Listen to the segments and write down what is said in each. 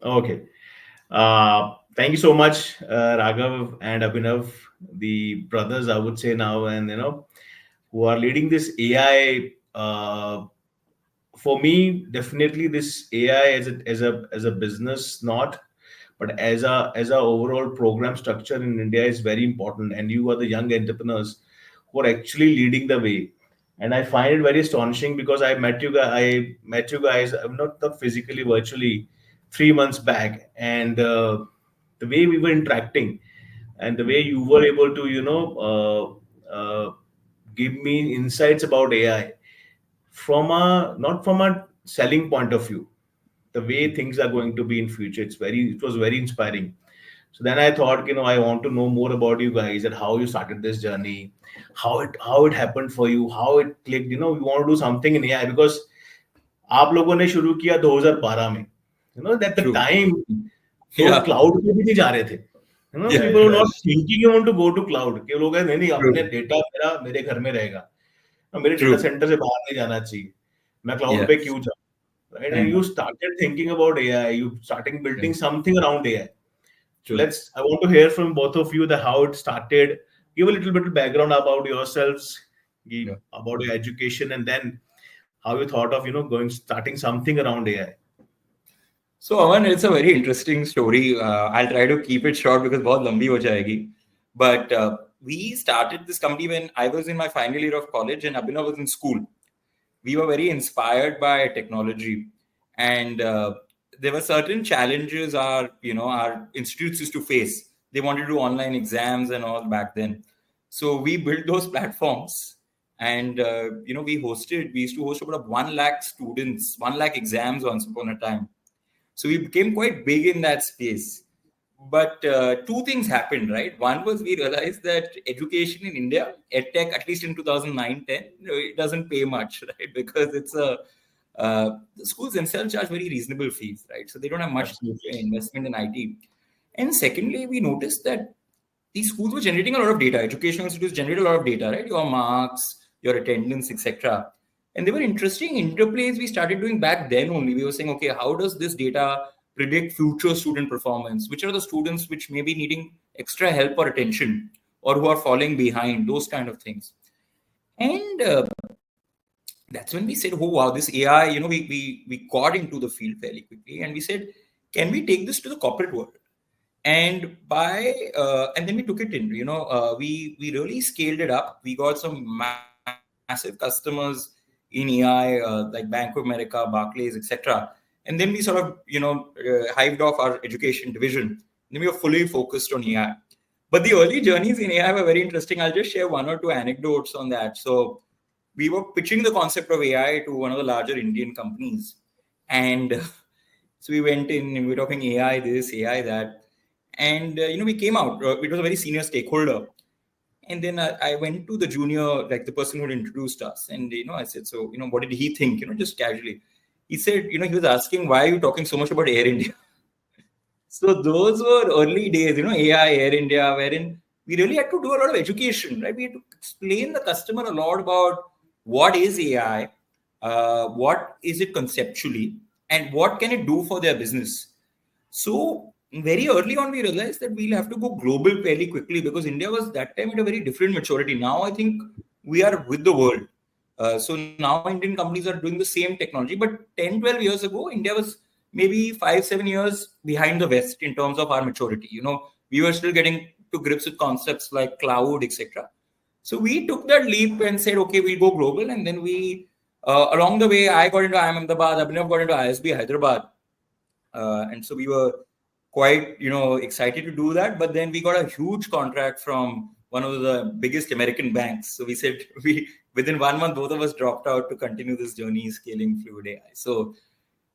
Okay. Thank you so much, Raghav and Abhinav, the brothers, I would say now, and who are leading this AI. For me, definitely this AI as a business, not, but as a overall program structure in India is very important. And you are the young entrepreneurs who are actually leading the way. And I find it very astonishing because I met you guys. I'm not physically, virtually, 3 months back, and the way we were interacting, and the way you were able to give me insights about AI from a not from a selling point of view, the way things are going to be in future. It was very inspiring. So then I thought, I want to know more about you guys, and how you started this journey, how it happened for you, how it clicked. You want to do something in AI because आप लोगों ने शुरू किया 2012 में. At the True. time, लोग Yeah. Cloud पे भी नहीं जा रहे थे. Yeah. People were not thinking you want to go to cloud. कि लोग हैं, नहीं नहीं, अपने True. डेटा मेरा मेरे घर में रहेगा. मेरे डेटा True. सेंटर से बाहर नहीं जाना चाहिए. मैं क्लाउड पे Yes. क्यों जाऊँ? Right? And Mm. you started thinking about AI. You starting Yeah. building something around AI. So True. I want to hear from both of you, the how it started. Give a little bit of background about yourselves, Yeah. about your education, and then how you thought of starting something around AI. So, Aman, it's a very interesting story. I'll try to keep it short because बहुत लंबी हो जाएगी. But we started this company when I was in my final year of college and Abhinav was in school. We were very inspired by technology, and there were certain challenges our institutes used to face. They wanted to do online exams and all back then. So we built those platforms, and we used to host about 1 lakh students, 1 lakh exams once upon a time. So we became quite big in that space. But two things happened, right? One was we realized that education in India, edtech, at least in 2009-10, it doesn't pay much, right? Because the schools themselves charge very reasonable fees, right? So they don't have much Absolutely. investment in IT. And secondly, we noticed that these schools were generating a lot of data. Educational institutes generate a lot of data, right? Your marks, your attendance, etc. And there were interesting interplays we started doing back then only. We were saying, okay, how does this data predict future student performance? Which are the students which may be needing extra help or attention or who are falling behind, those kind of things. And that's when we said, oh, wow, this AI, we got into the field fairly quickly. And we said, can we take this to the corporate world? And and then we took it in. We really scaled it up. We got some massive customers in AI, like Bank of America, Barclays, etc. And then we sort of hived off our education division. Then we were fully focused on AI. But the early journeys in AI were very interesting. I'll just share one or two anecdotes on that. So we were pitching the concept of AI to one of the larger Indian companies, and so we went in and we were talking AI this, AI that. And we came out. It was a very senior stakeholder, and then I went to the junior, like the person who introduced us, and I said, so what did he think? Just casually, he said, he was asking, why are you talking so much about Air India? So those were early days, AI, Air India, wherein we really had to do a lot of education, right? We had to explain the customer a lot about what is AI, what is it conceptually, and what can it do for their business. So very early on, we realized that we'll have to go global fairly quickly because India was that time at a very different maturity. Now I think we are with the world. So now Indian companies are doing the same technology, but 10, 12 years ago, India was maybe 5, 7 years behind the West in terms of our maturity. We were still getting to grips with concepts like cloud, etc. So we took that leap and said, okay, we'll go global. And then along the way, I got into IIM Ahmedabad, Abhinav got into ISB Hyderabad. And so we were quite, excited to do that. But then we got a huge contract from one of the biggest American banks. So we said within 1 month, both of us dropped out to continue this journey scaling Fluid AI. So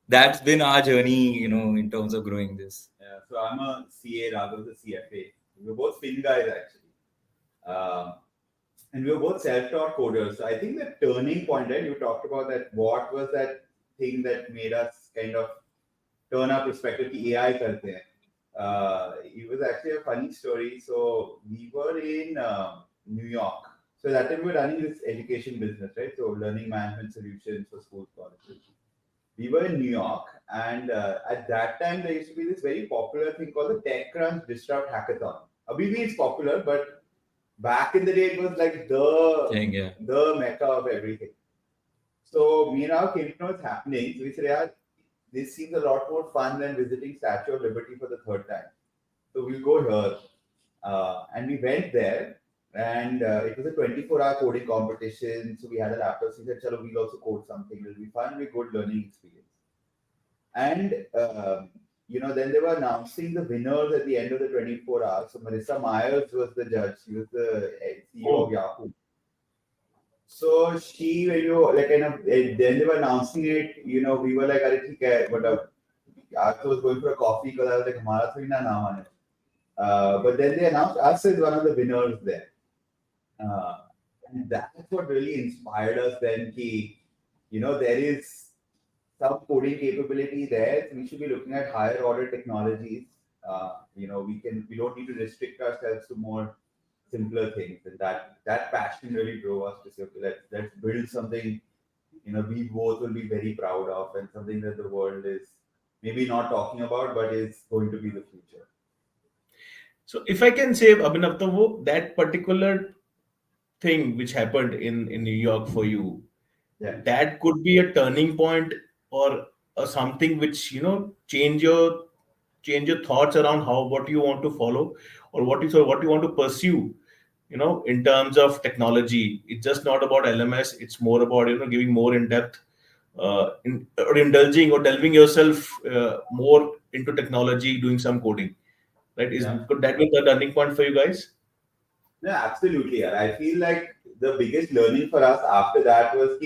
that's been our journey, in terms of growing this. Yeah, so I'm a CA, Raghav's a CFA. We're both fin guys actually. And we were both self-taught coders. So I think the turning point, right? You talked about that. What was that thing that made us kind of turn our perspective to AI karte hain? It was actually a funny story. So we were in New York. So that time we were running this education business, right? So learning management solutions for schools, colleges. We were in New York And at that time, there used to be this very popular thing called the TechCrunch Disrupt Hackathon. Abhi it's popular, but back in the day, it was like the mecca of everything. So me and our came to know it's happening. So we said, yeah, this seems a lot more fun than visiting Statue of Liberty for the third time. So we'll go here. And we went there, and it was a 24-hour coding competition. So we had a laptop. So we said, chalo, we'll also code something. It'll be fun. It'll be good learning experience. And, then they were announcing the winners at the end of the 24 hours. So Marissa Myers was the judge. She was the CEO of Yahoo. So she, then they were announcing it, we were like, but I was going for a coffee because I was like, Hamara thodi na naam aane. But then they announced us as one of the winners there. And that's what really inspired us then, there is some coding capability there. We should be looking at higher order technologies. We don't need to restrict ourselves to more simpler things, and that passion really drove us to say, okay, let's build something, we both will be very proud of, and something that the world is maybe not talking about, but is going to be the future. So if I can say, Abhinav, that particular thing which happened in New York for you, that could be a turning point or something which change your thoughts around what you want to follow or what you want to pursue. In terms of technology, it's just not about LMS. It's more about giving more in depth, indulging or delving yourself more into technology, doing some coding. Right? Could that be the turning point for you guys? Yeah, absolutely. I feel like the biggest learning for us after that was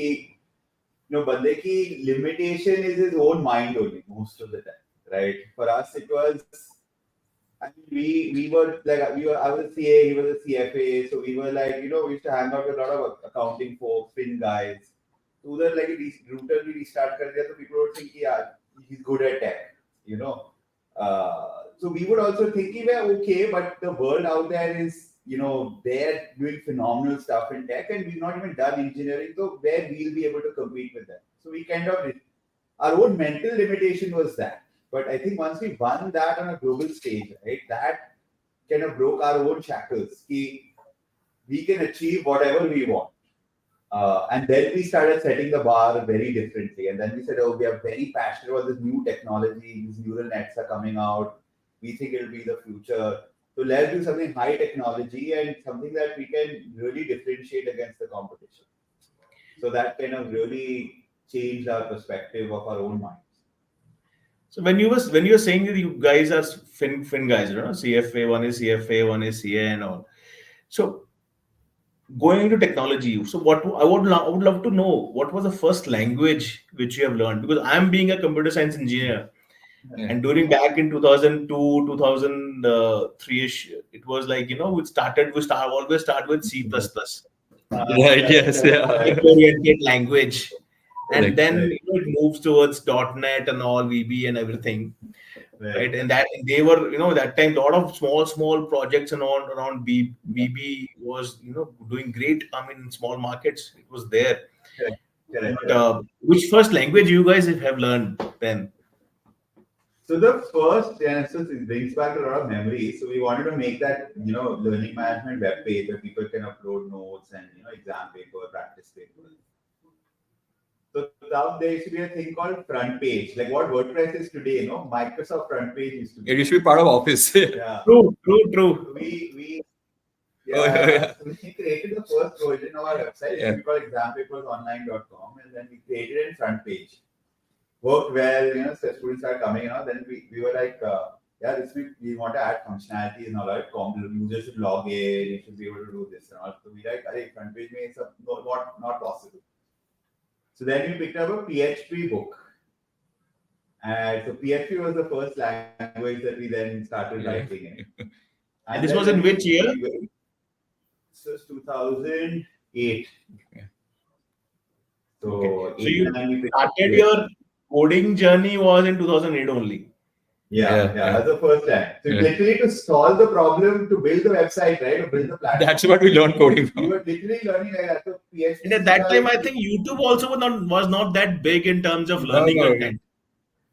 bande ki limitation is his own mind only most of the time, right? For us, it was. I mean, we were like I was a CA, he was a CFA, so we were like we used to hang out with a lot of accounting folks, fin guys. So udhar like router we restart kar diya, so people would think yeah, he's good at tech, So we would also think we're okay, but the world out there is they're doing phenomenal stuff in tech, and we've not even done engineering, so where we'll be able to compete with them. So we kind of our own mental limitation was that. But I think once we won that on a global stage, right, that kind of broke our own shackles. We can achieve whatever we want. And then we started setting the bar very differently. And then we said, we are very passionate about this new technology. These neural nets are coming out. We think it'll be the future. So let's do something high technology and something that we can really differentiate against the competition. So that kind of really changed our perspective of our own minds. So when you were saying that you guys are fin guys, CFA, one is CFA, one is CA and all. So going into technology, so I would love to know what was the first language which you have learned, because I'm being a computer science engineer, and during back in 2002, 2003ish, it was like we always start with C++. Right. Yes. Yeah. Oriented language. And then it moves towards .NET and all, VB and everything, right? And that they were, that time a lot of small projects and all around VB was, doing great. I mean, in small markets, it was there. Correct. But, which first language you guys have learned then? So the first Genesis brings back a lot of memories. So we wanted to make that, learning management web page where people can upload notes and, exam paper, practice paper. So now there used to be a thing called front page, like what WordPress is today. Microsoft front page used to be. It used to be part of Office. Yeah. True. So we created the first version of our website. We called exampapersonline.com, and then we created it in front page. Worked well, so students started coming. Then we were like, we want to add functionalities and all that. Users should log in. You should be able to do this and all. So we like, front page is not possible. So then we picked up a PHP book. And so PHP was the first language that we then started writing in. And this was in which year? This was 2008. So you started your coding journey was in 2008 only. Yeah, that's the first time. So literally to solve the problem, to build the website, right? To build the platform. That's what we learned coding from. We were literally learning like that. So PHP and at that time, I think YouTube also was not that big in terms of learning content.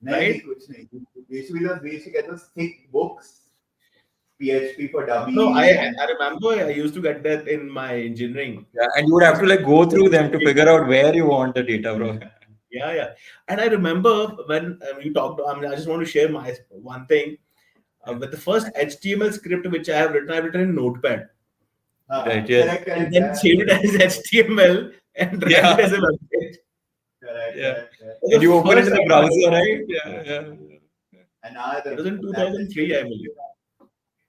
right? कुछ नहीं. We used to get those thick books, PHP for No, dummies, I and I remember I used to get that in my engineering. Yeah, and you would have to like go through them to figure out where you want the data, bro. Yeah, yeah. And I remember when you talked. I mean, I just want to share my one thing. With the first HTML script which I've written in Notepad, Right, yes. and correct, then yeah, saved it as HTML and ran it Yeah, as a website. yeah. correct. It And was you the open it first in the time browser, right? Yeah, yeah. And now it was in that is 2003, I believe.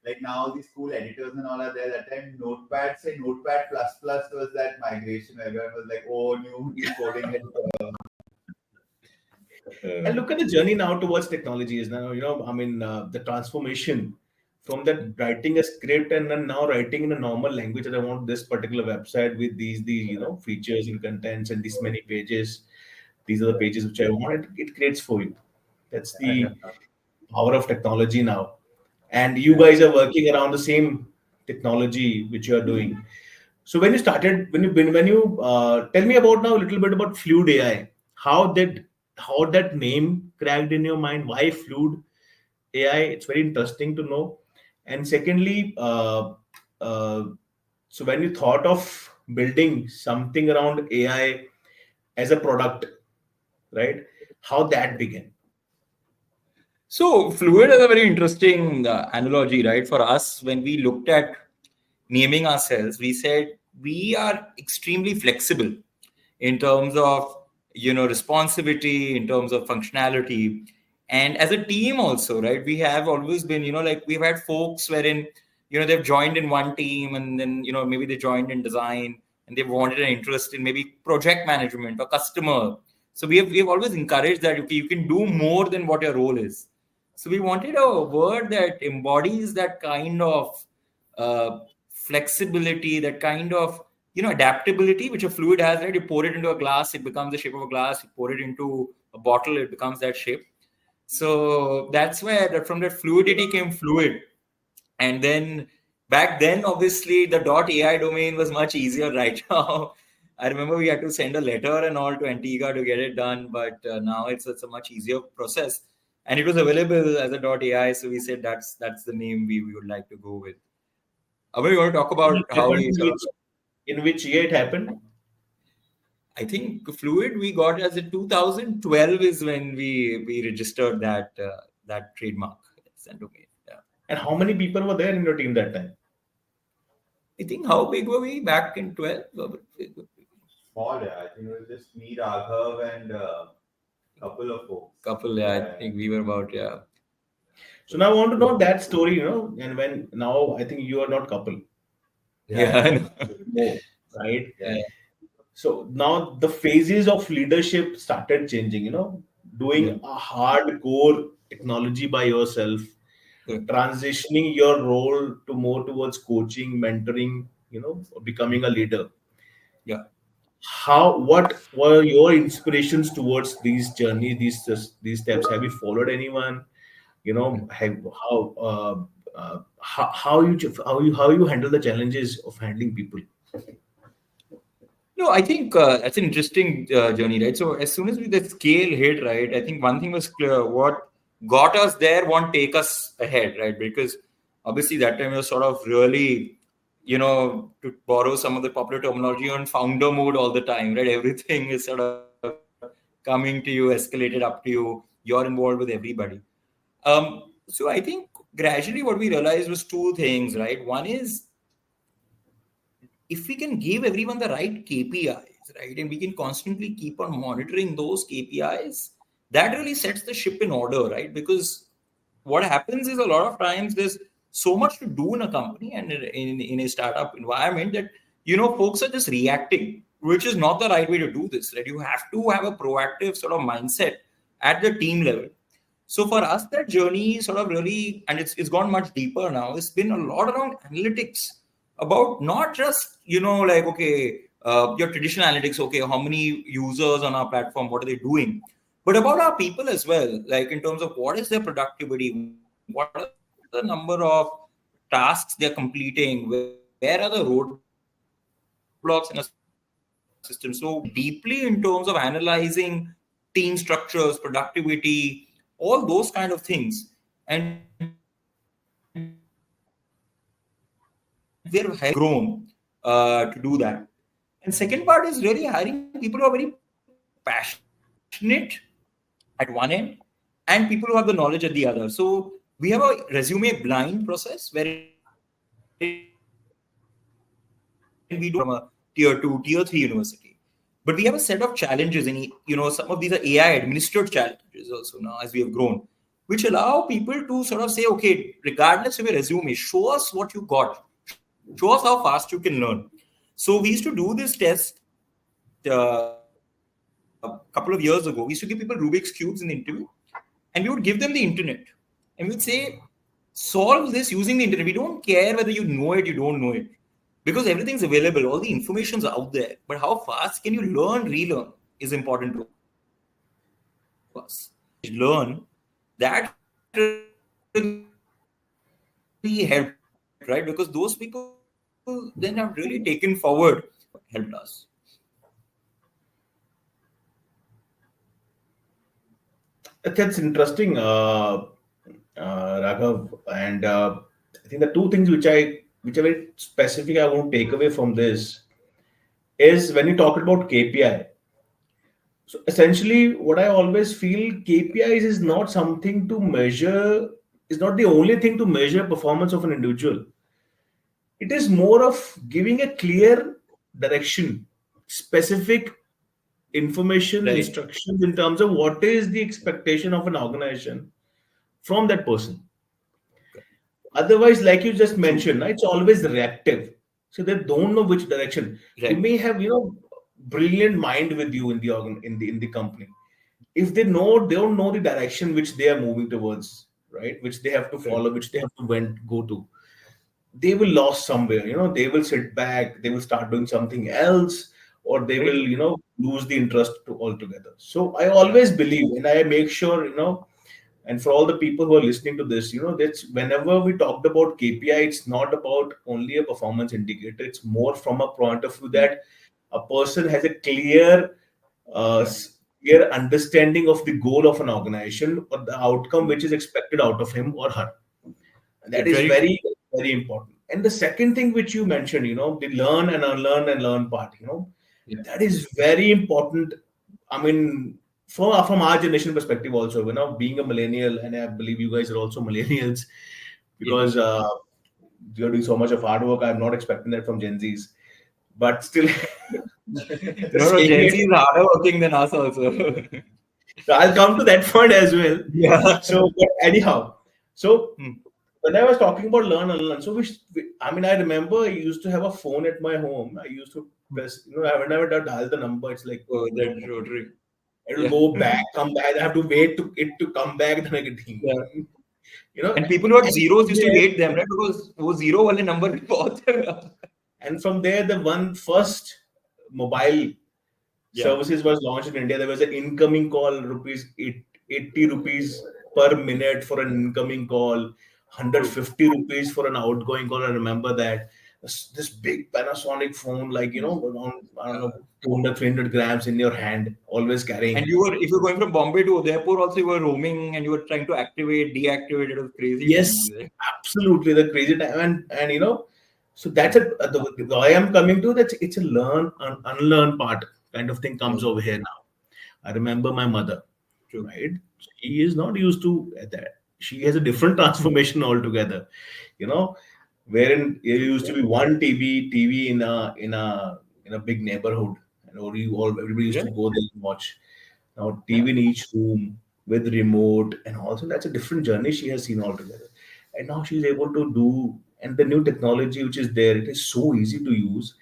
like now these cool editors and all are there. That time Notepad, say Notepad plus plus was that migration. Everyone was like, oh, new coding editor. And look at the journey now towards technology is now, I mean, the transformation from that writing a script and then now writing in a normal language that I want this particular website with these, features and contents and this many pages. These are the pages which I want. It creates for you. That's the power of technology now. And you guys are working around the same technology which you are doing. So when you started, when you tell me about now a little bit about Fluid AI, how that name cracked in your mind? Why Fluid AI? It's very interesting to know. And secondly, uh, so when you thought of building something around AI as a product, right? How that began? So fluid is a very interesting analogy, right? For us, when we looked at naming ourselves, we said we are extremely flexible in terms of responsivity, in terms of functionality, and as a team also, right? We have always been, like we've had folks wherein they've joined in one team, and then maybe they joined in design, and they've wanted an interest in maybe project management or customer. So we have always encouraged that okay, you can do more than what your role is. So we wanted a word that embodies that kind of flexibility, that kind of adaptability which a fluid has, right? You pour it into a glass, it becomes the shape of a glass. You pour it into a bottle, it becomes that shape. So that's where from that fluidity came fluid. And then back then, obviously, the .ai domain was much easier. Right now, I remember we had to send a letter and all to Antigua to get it done, but now it's a much easier process, and it was available as a .ai. So we said that's the name we would like to go with. Abhi, you want to talk When it about how happened, we sort of? in which year it happened? I think fluid we got as in 2012 is when we registered that trademark. And domain. Yeah. And how many people were there in your team that time? I think how big were we back in 12? Small, yeah. I think it was just me, Raghav, and couple of folks. Couple, yeah. I think we were about, yeah. So now I want to know that story, and when now I think you are not couple, Yeah. more, right? Yeah. So now the phases of leadership started changing, doing Yeah. a hardcore technology by yourself, Yeah. transitioning your role to more towards coaching, mentoring, becoming a leader. Yeah. What were your inspirations towards these journeys, these steps? Have you followed anyone? How you handle the challenges of handling people? No, I think that's an interesting journey, right? So as soon as the scale hit, right, I think one thing was clear: what got us there won't take us ahead, right? Because obviously that time was sort of really, to borrow some of the popular terminology, on founder mode all the time, right? Everything is sort of coming to you, escalated up to you. You're involved with everybody. So I think gradually what we realized was two things, right? One is if we can give everyone the right KPIs, right, and we can constantly keep on monitoring those KPIs, that really sets the ship in order, right? Because what happens is a lot of times there's so much to do in a company and in a startup environment that, folks are just reacting, which is not the right way to do this, right? You have to have a proactive sort of mindset at the team level. So for us, that journey sort of really, and it's gone much deeper now. It's been a lot around analytics about not just like okay, your traditional analytics. Okay, how many users on our platform? What are they doing? But about our people as well, like in terms of what is their productivity, what are the number of tasks they're completing, where are the roadblocks in a system. So we go deeply in terms of analyzing team structures, productivity, all those kind of things. And we're grown to do that. And second part is really hiring people who are very passionate at one end and people who have the knowledge at the other. So we have a resume blind process wherein we don't from a tier 2, tier 3 university. But we have a set of challenges in, some of these are AI administered challenges also now as we have grown, which allow people to sort of say, okay, regardless of your resume, show us what you got, show us how fast you can learn. So we used to do this test a couple of years ago. We used to give people Rubik's Cubes in the interview, and we would give them the internet. And we would say, solve this using the internet. We don't care whether you know it, you don't know it. Because everything's available, all the information's out there. But how fast can you learn, relearn is important to us. Learn, that really helped, right? Because those people then have really taken forward what helped us. That's interesting, Raghav. And I think the two things which are very specific I want to take away from this is when you talk about KPI. So essentially, what I always feel, KPIs is not something to measure, is not the only thing to measure performance of an individual. It is more of giving a clear direction, specific information, Right. instructions in terms of what is the expectation of an organization from that person. Otherwise, like you just mentioned, it's always reactive. So they don't know which direction. They Right. may have, brilliant mind with you in the in the company. If they don't know the direction which they are moving towards, right? Which they have to Right. follow, which they have to go to. They will lost somewhere. They will sit back. They will start doing something else, or they will, Right. lose the interest altogether. So I always believe, and I make sure, and for all the people who are listening to this, that's whenever we talked about KPI, it's not about only a performance indicator. It's more from a point of view that a person has a clear understanding of the goal of an organization or the outcome which is expected out of him or her. That is Very true. very, very important. And the second thing which you mentioned, the learn and unlearn and learn part, Yeah. that is very important. I mean, from our generation perspective, also, being a millennial, and I believe you guys are also millennials Yeah. because you're doing so much of hard work. I'm not expecting that from Gen Zs, but still, just No, saying Gen it. Z is harder working than us also. So I'll come to that point as well. Yeah. So, but anyhow, so Hmm. when I was talking about learn and learn, so I mean, I remember I used to have a phone at my home. I used to press, whenever I dial the number, it's like, Oh, that rotary. it will Yeah. go back, come back. I have to wait to it to come back. Then I get, Yeah. you know, And people who had and zeros from used to there, hate them, right? Because वो zero वाले number भी बहुत है. and from there, the one first mobile Yeah. services was launched in India. There was an incoming call, rupees 80 rupees per minute for an incoming call, True. 150 rupees for an outgoing call. I remember that. This big Panasonic phone, like, around, I don't know, 200, 300 grams in your hand, always And carrying. if you're going from Bombay to Udaipur, also you were roaming and you were trying to activate, deactivate. It was crazy Yes, times. Right? absolutely. The crazy time. And so that's the I am coming to that. It's a learn and unlearn part kind of thing Yeah. comes over here now. I remember my mother, True. right? She is not used to that. She has a different transformation altogether, you know, wherein there used to be one TV in a big neighborhood, or everybody used to Yeah. go there and watch. Now TV in each room with remote, and also that's a different journey she has seen altogether. And now she's able to do, and the new technology which is there, it is so easy to use.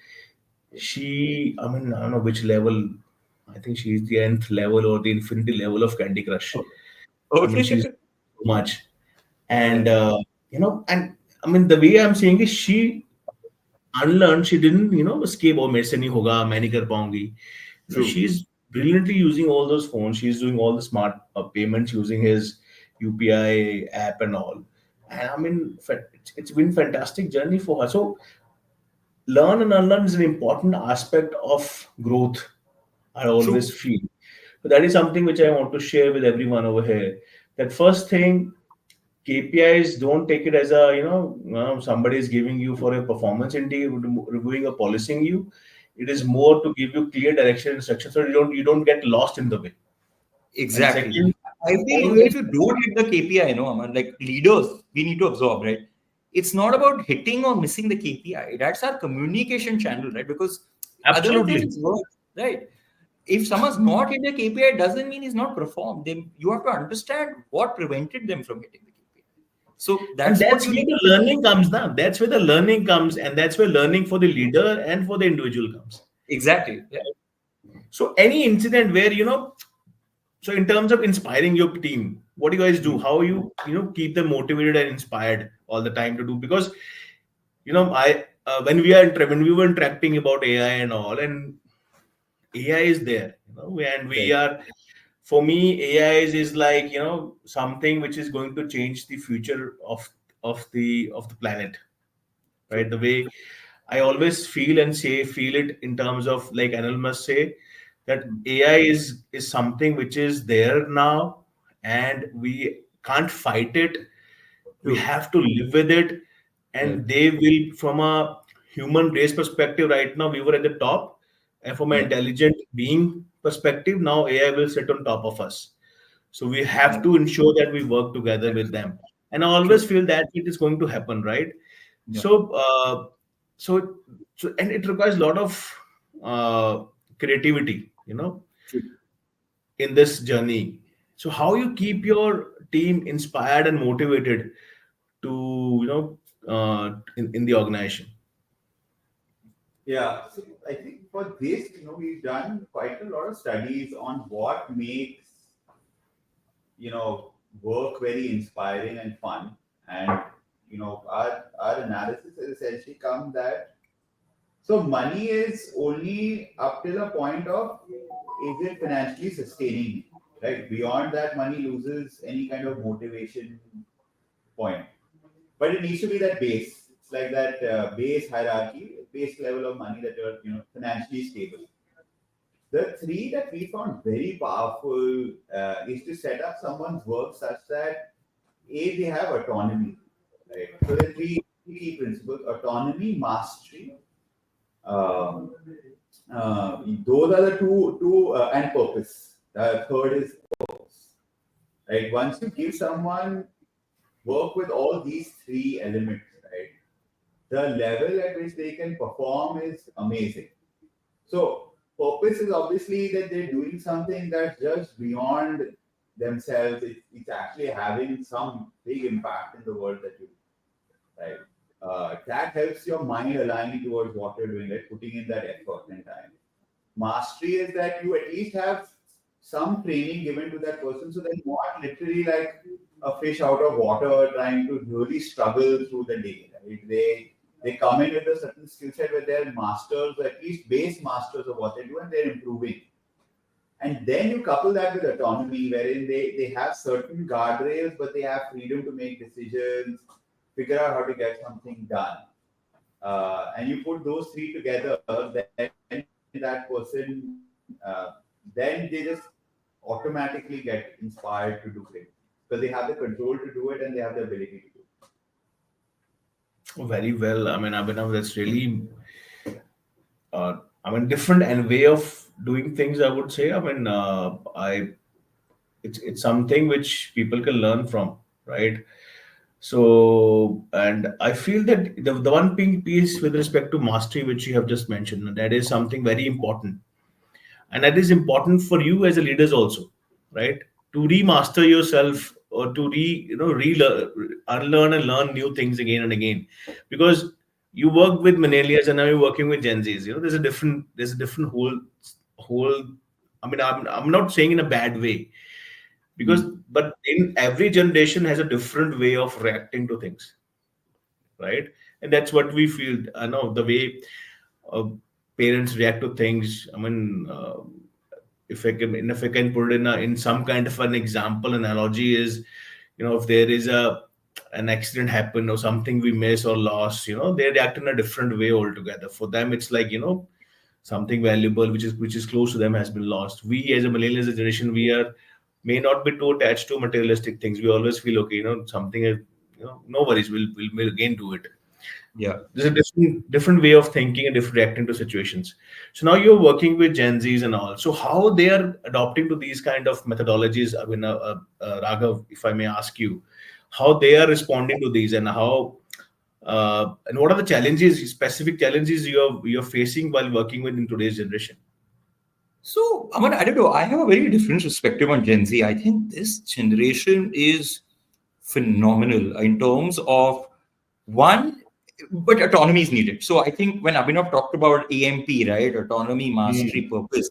I mean, I don't know which level. I think she's the nth level or the infinity level of Candy Crush. I mean, she's Okay. too much. Yeah. And, and I mean, the way I'm saying is she unlearned, she didn't, escape, or मेरे से नहीं होगा, मैं नहीं कर पाऊंगी. True. She's brilliantly using all those phones. She's doing all the smart payments using his UPI app and all. And I mean, it's been fantastic journey for her. So learn and unlearn is an important aspect of growth. I always True. feel. So that is something which I want to share with everyone over here. that first thing, KPIs, don't take it as a, somebody is giving you for a performance indeed, reviewing or policing you. It is more to give you clear direction and instruction, so you don't get lost in the way. And Exactly. second, I feel even always, if you don't hit the KPI, Aman, like leaders, we need to absorb, right? It's not about hitting or missing the KPI. That's our communication channel, right? Because otherwise, they're absolutely. just words, right? If someone's not hit the KPI, it doesn't mean he's not performed. Then you have to understand what prevented them from hitting the KPI. So And that's what that's you where need the to. learning comes now. That's where the learning comes, and that's where learning for the leader and for the individual comes. Exactly. Yeah. So any incident where, so in terms of inspiring your team, what do you guys do? Hmm. How you keep them motivated and inspired all the time to do? Because I when we were interacting about AI and all, and AI is there, and we Right. are, for me, AI is like, something which is going to change the future of the planet, right? True. The way I always feel it in terms of, like Anil must say, that Hmm. AI is something which is there now, and we can't fight it. We True. have to live with it, Right. and they will, from a human race perspective, right now we were at the top, and from an Yeah. intelligent being perspective, now AI will sit on top of us. So we Yeah. have to ensure that we work together with them, and I always True. feel that it is going to happen, right? Yeah. So uh, so so and it requires a lot of creativity, True. in this journey. So how you keep your team inspired and motivated to, in the organization? Yeah, so I think for this, we've done quite a lot of studies on what makes, work very inspiring and fun. And, our analysis has essentially come that so money is only up till a point of is it financially sustaining me, right? Beyond that, money loses any kind of motivation point. But it needs to be that base. It's like that base hierarchy, base level of money that you're financially stable. The three that we found very powerful is to set up someone's work such that A, they have autonomy, right? So the three key principles: autonomy, mastery. Um, those are the two and purpose. The third is purpose, right? Once you give someone work with all these three elements, right, the level at which they can perform is amazing. So purpose is obviously that they're doing something that's just beyond themselves. It's actually having some big impact in the world that you do, right? That helps your mind align towards what you're doing, like putting in that effort and time. Mastery is that you at least have some training given to that person, so they're not literally like a fish out of water trying to really struggle through the day. Right? They come in with a certain skill set where they're masters, or at least base masters of what they do, and they're improving. And then you couple that with autonomy, wherein they have certain guardrails, but they have freedom to make decisions, figure out how to get something done. And you put those three together, then that person, then they just automatically get inspired to do great because they have the control to do it and they have the ability to do it. Very well. I mean, that's really, different and way of doing things, I would say. It's something which people can learn from, right? So, and I feel that the one piece with respect to mastery, which you have just mentioned, that is something very important, and that is important for you as a leaders also, right? To remaster yourself, or to relearn, unlearn and learn new things again and again, because you work with millennials and now you're working with Gen Zs. There's a different whole. I'm not saying in a bad way, because, Mm. but in every generation has a different way of reacting to things, right? And that's what we feel. I know the way uh, parents react to things. If I can put it in some kind of an example analogy, is, if there is an accident happen or something we miss or lost, they react in a different way altogether. For them, it's like, something valuable which is close to them has been lost. We as a millennial generation, we are may not be too attached to materialistic things. We always feel, okay, something is, no worries, we'll again do it. Yeah. There's a different way of thinking and different reacting to situations. So now you're working with Gen Zs and all. So how they are adopting to these kind of methodologies? I mean, Raghav, if I may ask you, how they are responding to these, and how and what are the challenges, specific challenges you're facing while working with in today's generation? So, Aman, I don't know. I have a very different perspective on Gen Z. I think this generation is phenomenal in terms of one, but autonomy is needed. So, I think when Abhinav talked about AMP, right, autonomy, mastery, purpose,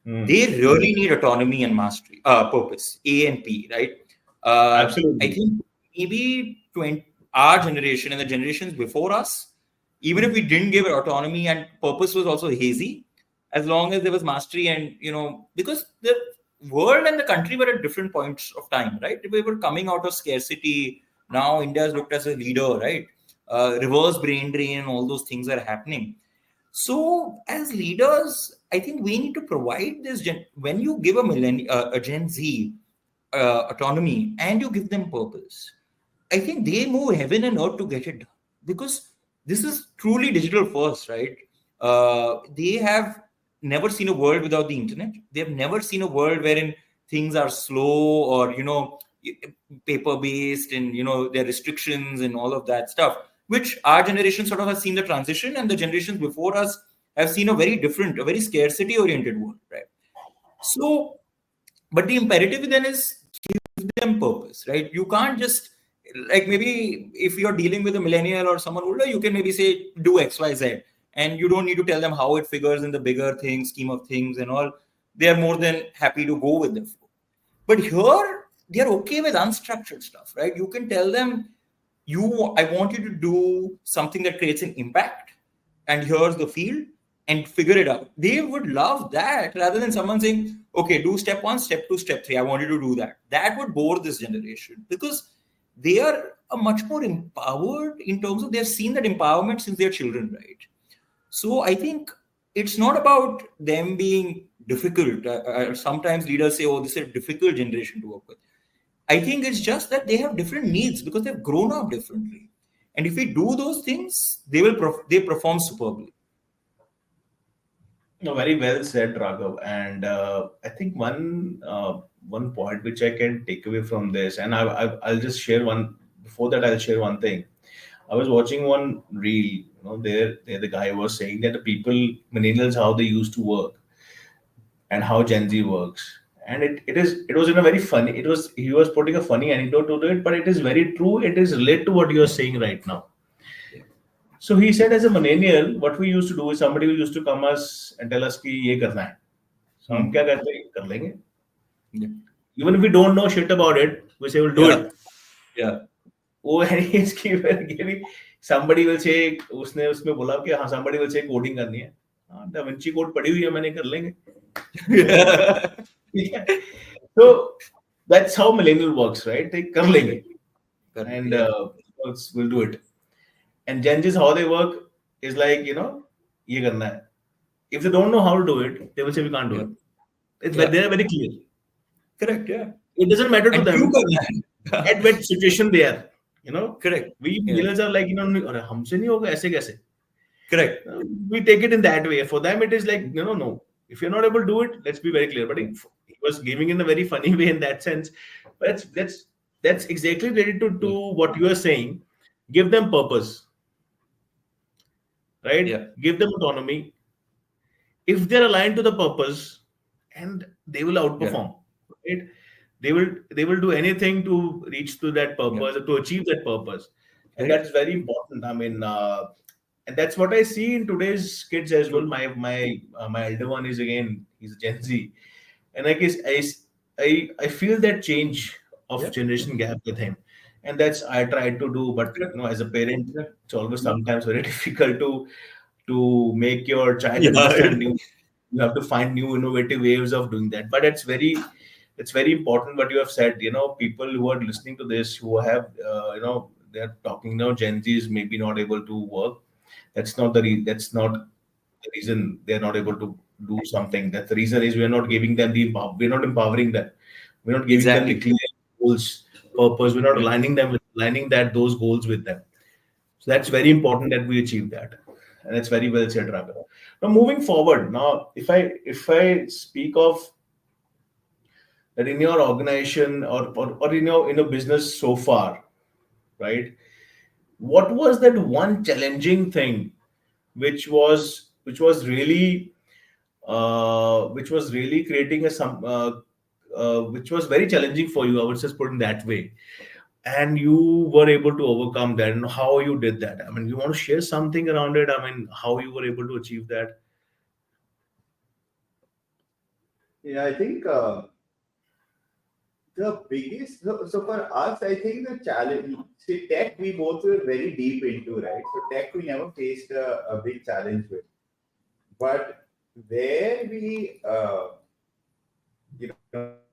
they really need autonomy and mastery, purpose, A and P, right? I Absolutely. think maybe our generation and the generations before us, even if we didn't give it autonomy and purpose was also hazy, as long as there was mastery and, because the world and the country were at different points of time, right? We were coming out of scarcity. Now India is looked as a leader, right? Reverse brain drain and all those things are happening. So, as leaders, I think we need to provide this. When you give a Gen Z autonomy and you give them purpose, I think they move heaven and earth to get it done, because this is truly digital first, right? They have never seen a world without the internet. They have never seen a world wherein things are slow or paper based, and there are restrictions and all of that stuff, which our generation sort of has seen the transition, and the generations before us have seen a very scarcity oriented world, right? So, but the imperative then is give them purpose, right? You can't just, like, maybe if you're dealing with a millennial or someone older, you can maybe say do XYZ, and you don't need to tell them how it figures in the bigger scheme of things and all. They are more than happy to go with the flow. But here they're okay with unstructured stuff, right? You can tell them, I want you to do something that creates an impact, and here's the field, and figure it out. They would love that, rather than someone saying, okay, do step 1, step 2, step 3, I want you to do that. That would bore this generation, because they are a much more empowered in terms of they've seen that empowerment since they're children, right? So I think it's not about them being difficult. Sometimes leaders say, oh, this is a difficult generation to work with. I think it's just that they have different needs because they've grown up differently. And if we do those things, they perform superbly. No, very well said, Raghav. And I think one point which I can take away from this, and I'll just share one. Before that, I'll share one thing. I was watching one reel. There the guy was saying that the people, millennials, how they used to work, and how Gen Z works. And it was in a very funny. He was putting a funny anecdote to it, but it is very true. It is related to what you are saying right now. So he said, as a millennial, what we used to do is somebody used to come us and tell us कि ये करना है. So हम क्या करते हैं? कर लेंगे. Even if we don't know shit about it, we say we'll do it. Yeah. Oh, and he's somebody will say, उसमें बोला कि हाँ, somebody will say coding करनी है. हाँ, Da Vinci code पढ़ी हुई है, मैंने कर लेंगे. So that's how millennial works, right? They कर लेंगे. And we'll do it. And Gen Z's, how they work is like, ये करना है. If they don't know how to do it, they will say we can't do it. They're very clear. Correct, yeah. It doesn't matter to them at what situation they are. Correct. We millennials are like, अरे हमसे नहीं होगा ऐसे कैसे? Correct. We take it in that way. For them, it is like, no. If you're not able to do it, let's be very clear. But he was giving in a very funny way in that sense. But that's exactly related to what you are saying. Give them purpose. Right? Yeah. Give them autonomy. If they're aligned to the purpose, and they will outperform. Right? They will do anything to reach to that purpose, to achieve that purpose. And that's very important. I mean, and that's what I see in today's kids as well. My elder one is, again, he's Gen Z, and I guess I feel that change of generation gap with him, and that's I tried to do. But as a parent, it's always sometimes very difficult to make your child understand new. You have to find new innovative ways of doing that. But it's very important what you have said. People who are listening to this, who have they're talking now, Gen Z is maybe not able to work. That's not the reason they're not able to do something. That the reason is we're not giving them we're not empowering them. We're not giving them the Exactly. clear goals, purpose. We're not Right. aligning that those goals with them. So that's very important that we achieve that, and that's very well said, Raghav. Now moving forward, now if I speak of that in your organization or in your business so far, right? What was that one challenging thing which was really creating a some which was very challenging for you, I would just put it that way, and you were able to overcome that, and how you did that? I mean, you want to share something around it? I mean, how you were able to achieve that? Yeah, I think the biggest, so for us, I think the challenge, see, tech we both were very deep into, right? So tech we never faced a big challenge with. But where we,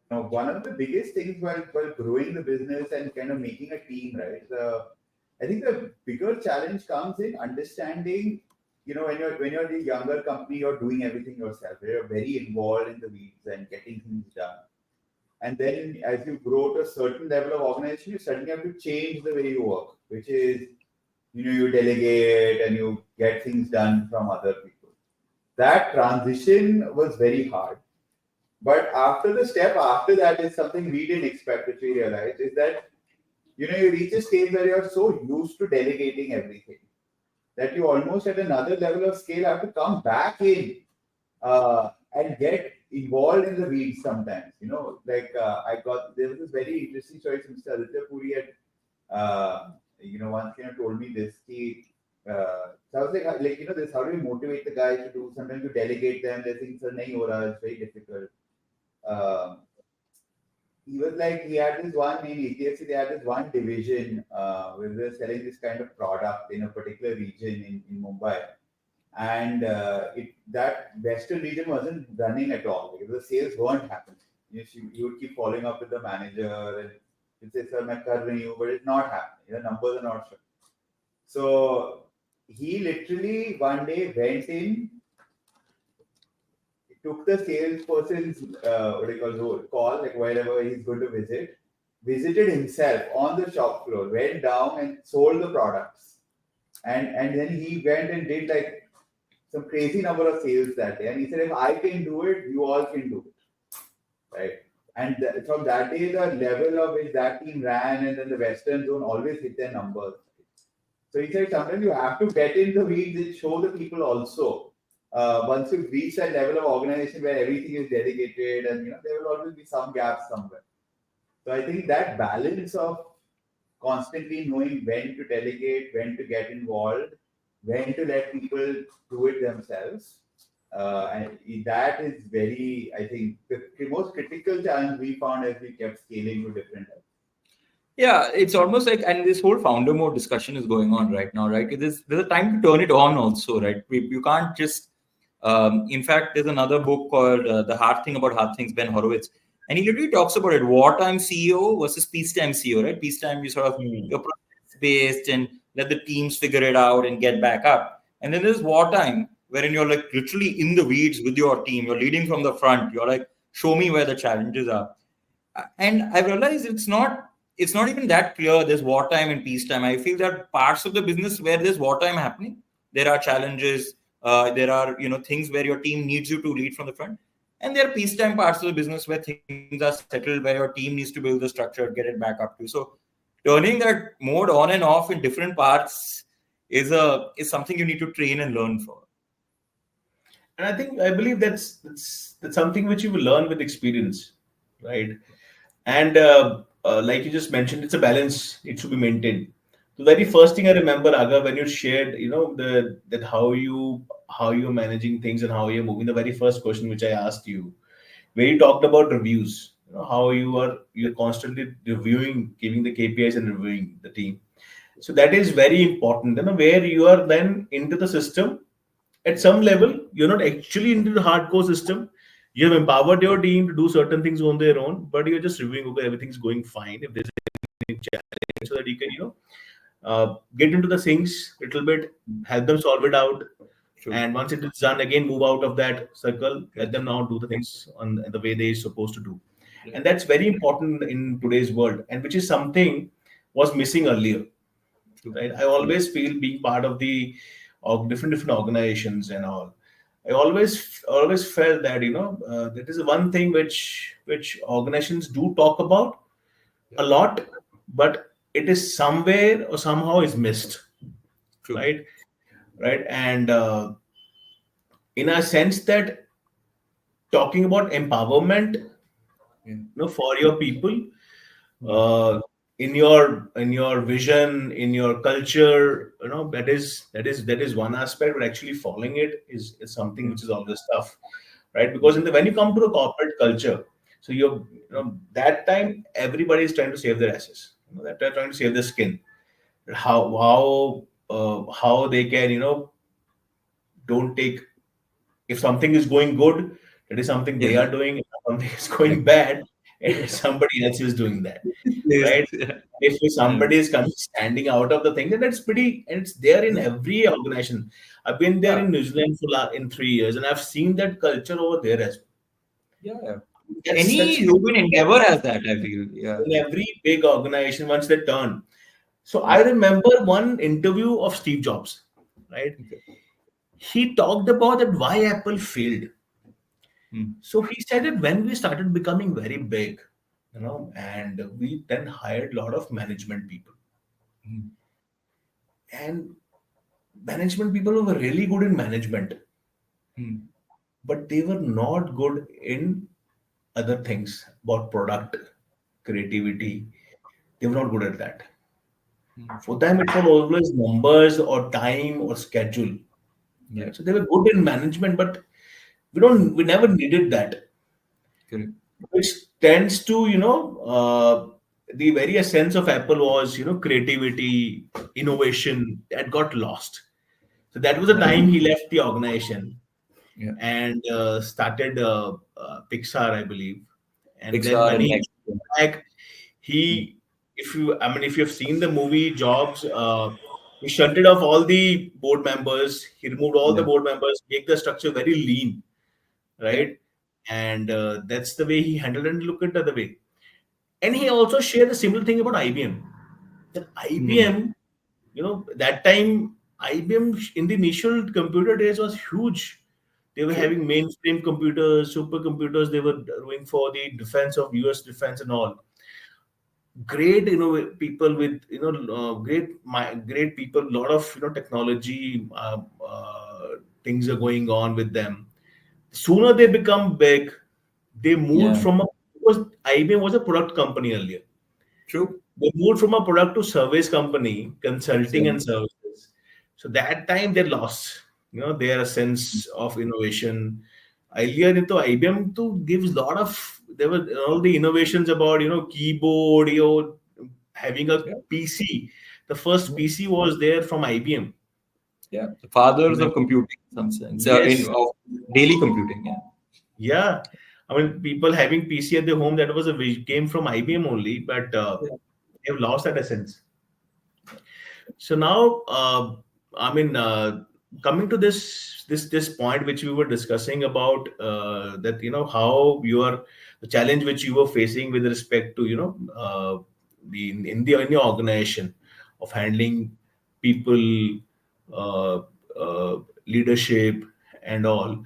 one of the biggest things while growing the business and kind of making a team, right? I think the bigger challenge comes in understanding, when you're the younger company, you're doing everything yourself. You're very involved in the weeds and getting things done. And then as you grow to a certain level of organization, you suddenly have to change the way you work, which is, you delegate and you get things done from other people. That transition was very hard. But after the step after that is something we didn't expect, which we realized is that, you reach a stage where you're so used to delegating everything that you almost at another level of scale have to come back in and get involved in the weeds sometimes. Like there was this very interesting story from Mr. Aditya Puri had, once told me this. So I was this, how do we motivate the guys to do? Sometimes you delegate them, they think, sir, nahi ho raha, it's very difficult. He was like, he had this one in ETFC, they had this one division where they were selling this kind of product in a particular region in Mumbai. And that western region wasn't running at all because the sales weren't happening. You would keep following up with the manager and you'd say, sir, main kar rahi hu, but it's not happening. The numbers are not showing. So he literally one day went in, took the salesperson's call, like wherever he's going to visit, visited himself on the shop floor, went down and sold the products. And then he went and did like some crazy number of sales that day. And he said, if I can do it, you all can do it. Right. And from that day, the level of which that team ran and then the Western zone always hit their numbers. So he said, sometimes you have to get in the weeds and show the people also. Once you reach that level of organization where everything is dedicated and there will always be some gaps somewhere. So I think that balance of constantly knowing when to delegate, when to get involved, when to let people do it themselves. And that is very, I think, the most critical challenge we found as we kept scaling to different levels. Yeah, it's almost like, and this whole founder mode discussion is going on right now, right? There's a time to turn it on also, right? You can't just, in fact, there's another book called The Hard Thing About Hard Things, Ben Horowitz. And he literally talks about it, wartime CEO versus peacetime CEO, right? Peacetime, you sort of, you're process-based and let the teams figure it out and get back up. And then there's wartime, wherein you're like literally in the weeds with your team. You're leading from the front. You're like, show me where the challenges are. And I realized it's not even that clear. There's wartime and peacetime. I feel that parts of the business where there's wartime happening, there are challenges. There are things where your team needs you to lead from the front, and there are peacetime parts of the business where things are settled, where your team needs to build the structure, get it back up to. So turning that mode on and off in different parts is something you need to train and learn for. And I believe that's something which you will learn with experience, right? And like you just mentioned, it's a balance. It should be maintained. The very first thing I remember, Aga, when you shared, that how you're managing things and how you're moving. The very first question which I asked you, where you talked about reviews, how you're constantly reviewing, giving the KPIs and reviewing the team. So that is very important. Where you are then into the system at some level, you're not actually into the hardcore system. You have empowered your team to do certain things on their own, but you're just reviewing, okay, everything's going fine. If there's any challenge, so that you can, get into the things a little bit, help them solve it out. True. And once it is done, again, move out of that circle, let them now do the things on the way they're supposed to do. and that's very important in today's world, and which is something was missing earlier, right? I always feel being part of the of different organizations and all. I always felt that that is one thing which organizations do talk about a lot, but it is somewhere or somehow is missed, True. right? Right, and in a sense that talking about empowerment, Yeah. for your people, uh, in your vision, in your culture, that is one aspect, but actually following it is something Yeah. which is always tough, right? Because when you come to the corporate culture, so that time everybody is trying to save their asses, that they're trying to save their skin, how they can don't take, if something is going good, that is something they Yeah. are doing. If something is Correct. going bad, Yeah. somebody else is doing that, Yes. right? Yeah. If Yeah. somebody is coming standing out of the thing, then that's pretty, and it's there in Yeah. every organization. I've been there Yeah. in New Zealand in 3 years, and I've seen that culture over there as well. Yeah. Any That's human endeavor has that, I feel. Yeah. in every big organization once they turn. So Yeah. I remember one interview of Steve Jobs, right? Okay. He talked about that why Apple failed. Hmm. So he said that when we started becoming very big, and we then hired a lot of management people, Hmm. and management people who were really good in management, Hmm. but they were not good in other things about product, creativity. They were not good at that. Hmm. For them, it was always numbers or time or schedule, Yeah. right? So they were good in management, but we never needed that, Correct. which tends to, the very essence of Apple was, creativity, innovation that got lost. So that was the Yeah. time he left the organization Yeah. and started Pixar, I believe. And then Pixar when and he next. came back, Hmm. if you've seen the movie Jobs, he shunted off all the board members. He removed all the Yeah. board members, make the structure very lean, Yeah. right? And that's the way he handled it, and look at the other way. And he also shared a similar thing about IBM. That Hmm. IBM, that time IBM in the initial computer days was huge. They were True. having mainframe computers, supercomputers. They were doing for the defense of US defense and all. Great, people with great people. A lot of technology things are going on with them. Sooner they become big, they moved Yeah. from because IBM was a product company earlier. True. They moved from a product to service company, consulting Yeah. and services. So that time they lost, their sense of innovation. Earlier into IBM to gives lot of there were all the innovations about keyboard, having a Yeah. PC. The first Yeah. PC was there from IBM. Yeah. The fathers When- of computing, in some sense, in Yes, of daily computing. Yeah. yeah. I mean, people having PC at their home, that was came from IBM only, but Yeah. they've lost that essence. So now, coming to this point which we were discussing about, that how the challenge which you were facing with respect to the in your organization of handling people, uh, uh, leadership, and all.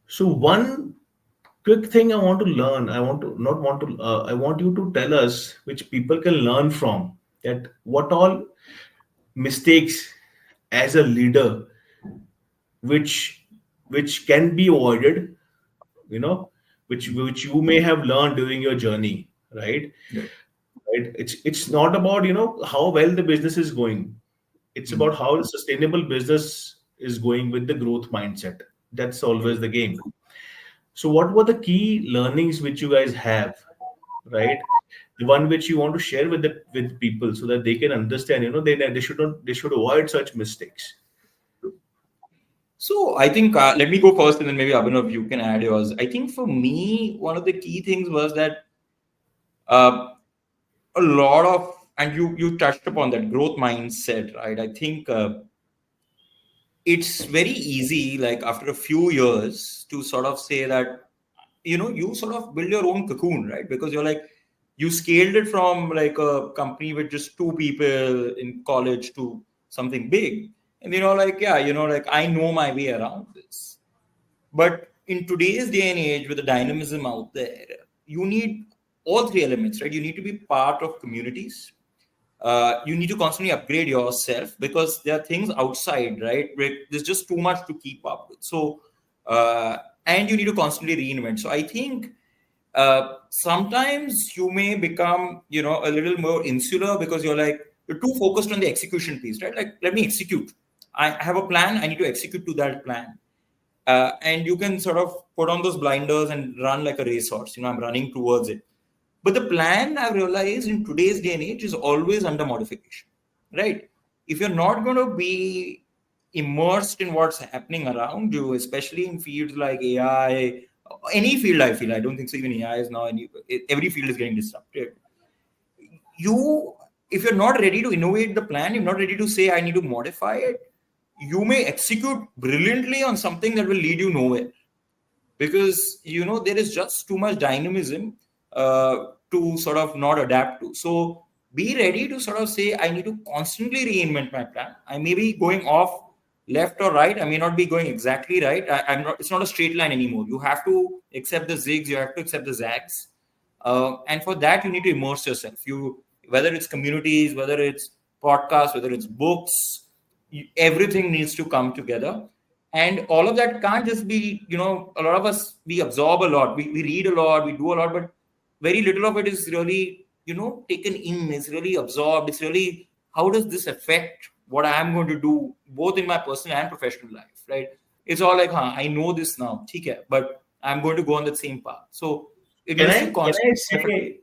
So one quick thing I want to learn, I want to not want to, I want you to tell us which people can learn from, that what all mistakes as a leader which can be avoided, you know which you may have learned during your journey, right? Yeah. Right, it's not about how well the business is going. It's Hmm. about how the sustainable business is going with the growth mindset. That's always True. the game. So what were the key learnings which you guys have, right? The one which you want to share with people so that they can understand, they should avoid such mistakes. So I think let me go first, and then maybe Abhinav, you can add yours. I think for me, one of the key things was that uh, a lot of, and you touched upon that growth mindset, right? I think it's very easy, like after a few years, to sort of say that you sort of build your own cocoon, right? Because you're like, you scaled it from like a company with just 2 people in college to something big. And like, yeah, like I know my way around this. But in today's day and age, with the dynamism out there, you need all three elements, right? You need to be part of communities. You need to constantly upgrade yourself because there are things outside, right? Where there's just too much to keep up with. So, and you need to constantly reinvent. So, I think sometimes you may become, a little more insular because you're too focused on the execution piece, right? Like, let me execute. I have a plan. I need to execute to that plan. And you can sort of put on those blinders and run like a racehorse. I'm running towards it. But the plan, I've realized in today's day and age, is always under modification, right? If you're not going to be immersed in what's happening around you, especially in fields like AI, any field, I feel, I don't think so even AI is now, every field is getting disrupted. If you're not ready to innovate the plan, you're not ready to say, I need to modify it, you may execute brilliantly on something that will lead you nowhere. Because, there is just too much dynamism to sort of not adapt to. So be ready to sort of say, I need to constantly reinvent my plan. I may be going off left or right. I may not be going exactly right. It's not a straight line anymore. You have to accept the zigs. You have to accept the zags. And for that, you need to immerse yourself. Whether it's communities, whether it's podcasts, whether it's books, everything needs to come together. And all of that can't just be, a lot of us, we absorb a lot, we read a lot, we do a lot, but very little of it is really, taken in, it's really absorbed. It's really, how does this affect what I'm going to do, both in my personal and professional life, right? It's all like, I know this now, okay, but I'm going to go on that same path. So it Can needs to I can I constantly. say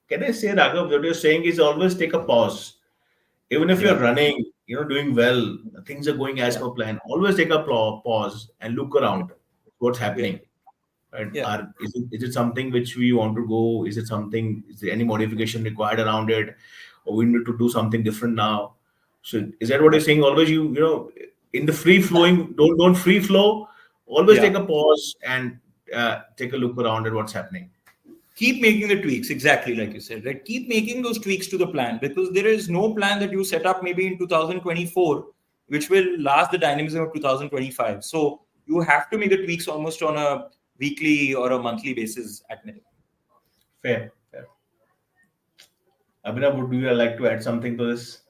can I say, Raghav, what you're saying is always take a pause. Even if you're Yeah, running, doing well, things are going as yeah, per plan. Always take a pause and look yeah, around. What's yeah, happening? Right? yeah. Is it something which we want to go? Is there any modification required around it, or we need to do something different now? So is that what you're saying? Always in the free flowing, don't free flow. Always take Yeah. a pause and take a look around at what's happening. Keep making the tweaks, exactly like you said, right? Keep making those tweaks to the plan, because there is no plan that you set up maybe in 2024 which will last the dynamism of 2025. So you have to make the tweaks almost on a weekly or a monthly basis at minimum. Fair, fair. Abhinav, would you like to add something to this?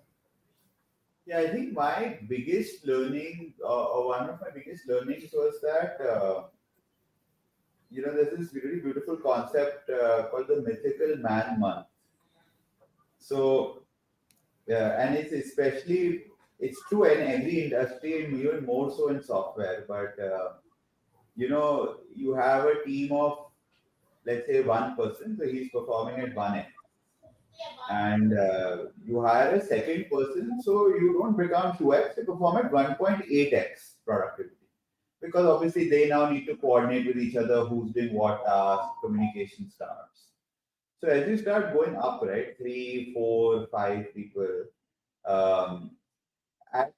Yeah, I think my biggest learning, or one of my biggest learnings was that, there's this really beautiful concept called the mythical man month. So, and it's true in every industry and even more so in software. But, you have a team of, let's say, one person, so he's performing at 1x. And you hire a second person, so you don't become 2x, you perform at 1.8x productivity. Because obviously they now need to coordinate with each other, who's doing what task, communication starts. So as you start going up, right, 3, 4, 5 people, at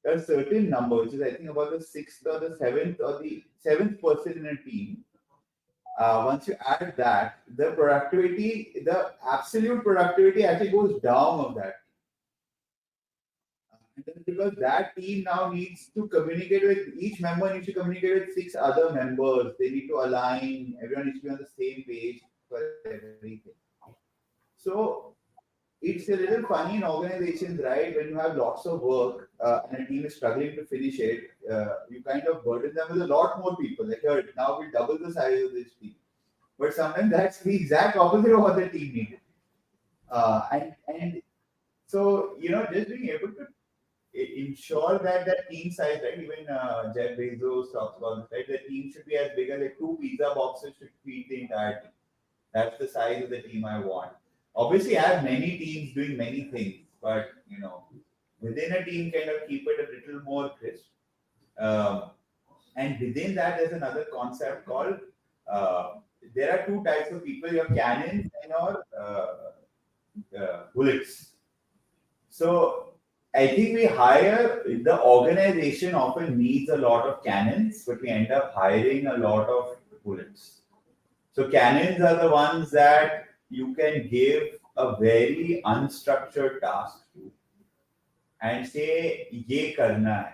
a certain number, which is I think about the sixth or the seventh person in a team, once you add that, the absolute productivity actually goes down of that. Because that team now needs to communicate with each member, needs to communicate with 6 other members. They need to align, everyone needs to be on the same page for everything. So it's a little funny in organizations, right? When you have lots of work and a team is struggling to finish it, you kind of burden them with a lot more people. Like, now we double the size of this team. But sometimes that's the exact opposite of what the team needed. And so, just being able to ensure that team size, right? Even Jeff Bezos talks about this, right? The team should be as big as like 2 pizza boxes should feed the entire team. That's the size of the team I want. Obviously, I have many teams doing many things, but within a team, kind of keep it a little more crisp. And within that, there's another concept called there are 2 types of people: your cannons and your bullets. So I think the organization often needs a lot of cannons, but we end up hiring a lot of bullets. So cannons are the ones that you can give a very unstructured task to and say, "Ye karna hai."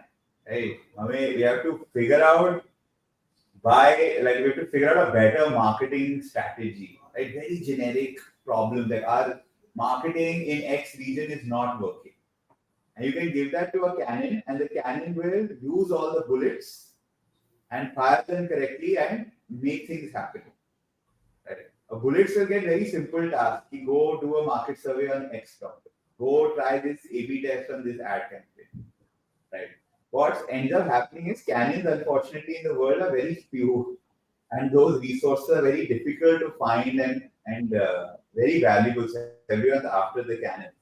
Right? I mean, we have to figure out we have to figure out a better marketing strategy. Right? Very generic problem that our marketing in X region is not working. And you can give that to a cannon, and the cannon will use all the bullets and fire them correctly and make things happen. Right? A bullets will get very simple task. You go do a market survey on X topic. Go try this A/B test on this ad campaign. Right? What ends up happening is cannons, unfortunately, in the world are very few, and those resources are very difficult to find and very valuable. So everyone's after the cannons.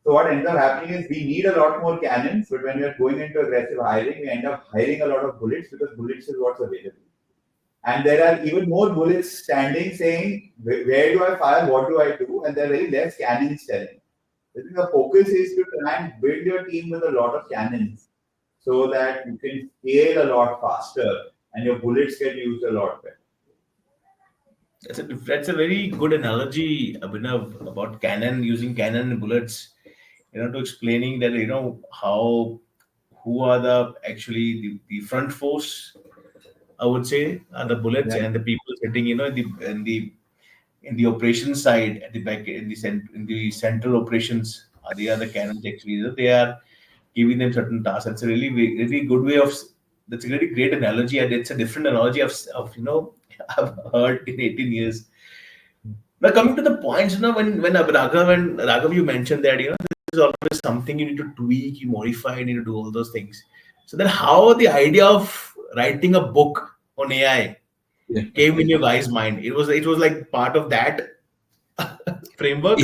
So what ends up happening is we need a lot more cannons, but when we are going into aggressive hiring, we end up hiring a lot of bullets because bullets is what's available. And there are even more bullets standing saying, where do I fire, what do I do? And there are very less cannons telling. I think the focus is to try and build your team with a lot of cannons so that you can scale a lot faster and your bullets get used a lot better. That's a very good analogy, Abhinav, about cannon, using cannon and bullets, to explaining that, how, who are the front force, I would say, are the bullets, Right. and the people sitting, in the operations side at the back, in the central operations, they are the cannons actually. They are giving them certain tasks. That's a really good way of. That's a really great analogy, and it's a different analogy of I've heard in 18 years. Now coming to the points, when Raghav, you mentioned that there's always something you need to tweak, you modify, you need to do all those things. So then, how the idea of writing a book on AI came in your guys' mind? It was like part of that framework.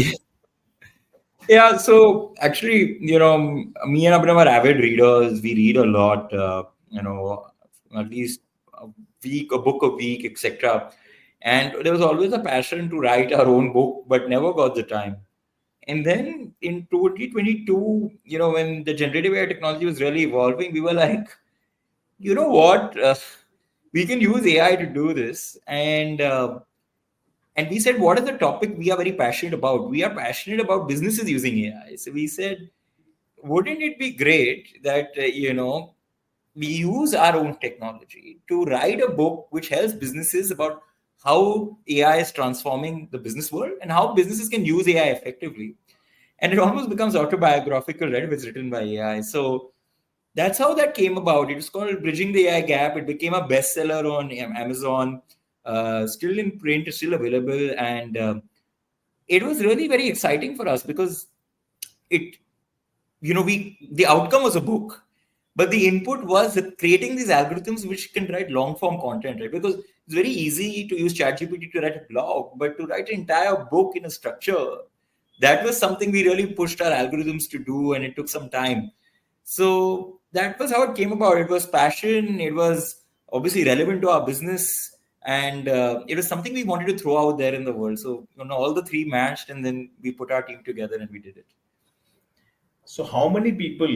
Yeah, so actually, me and Abhinav are avid readers. We read a lot, at least a book a week, etc. And there was always a passion to write our own book, but never got the time. And then in 2022, when the generative AI technology was really evolving, we were like, you know what? We can use AI to do this. And we said, what is the topic we are very passionate about? We are passionate about businesses using AI. So we said, wouldn't it be great that, we use our own technology to write a book which helps businesses about how AI is transforming the business world and how businesses can use AI effectively. And it almost becomes autobiographical, right, if it's written by AI. So that's how that came about. It was called Bridging the AI Gap. It became a bestseller on Amazon, still in print, still available. And it was really very exciting for us because it, the outcome was a book, but the input was creating these algorithms which can write long form content, right? Because it's very easy to use ChatGPT to write a blog, but to write an entire book in a structure, that was something we really pushed our algorithms to do, and it took some time. So that was how it came about. It was passion. It was obviously relevant to our business, and it was something we wanted to throw out there in the world. So all the three matched, and then we put our team together and we did it. So how many people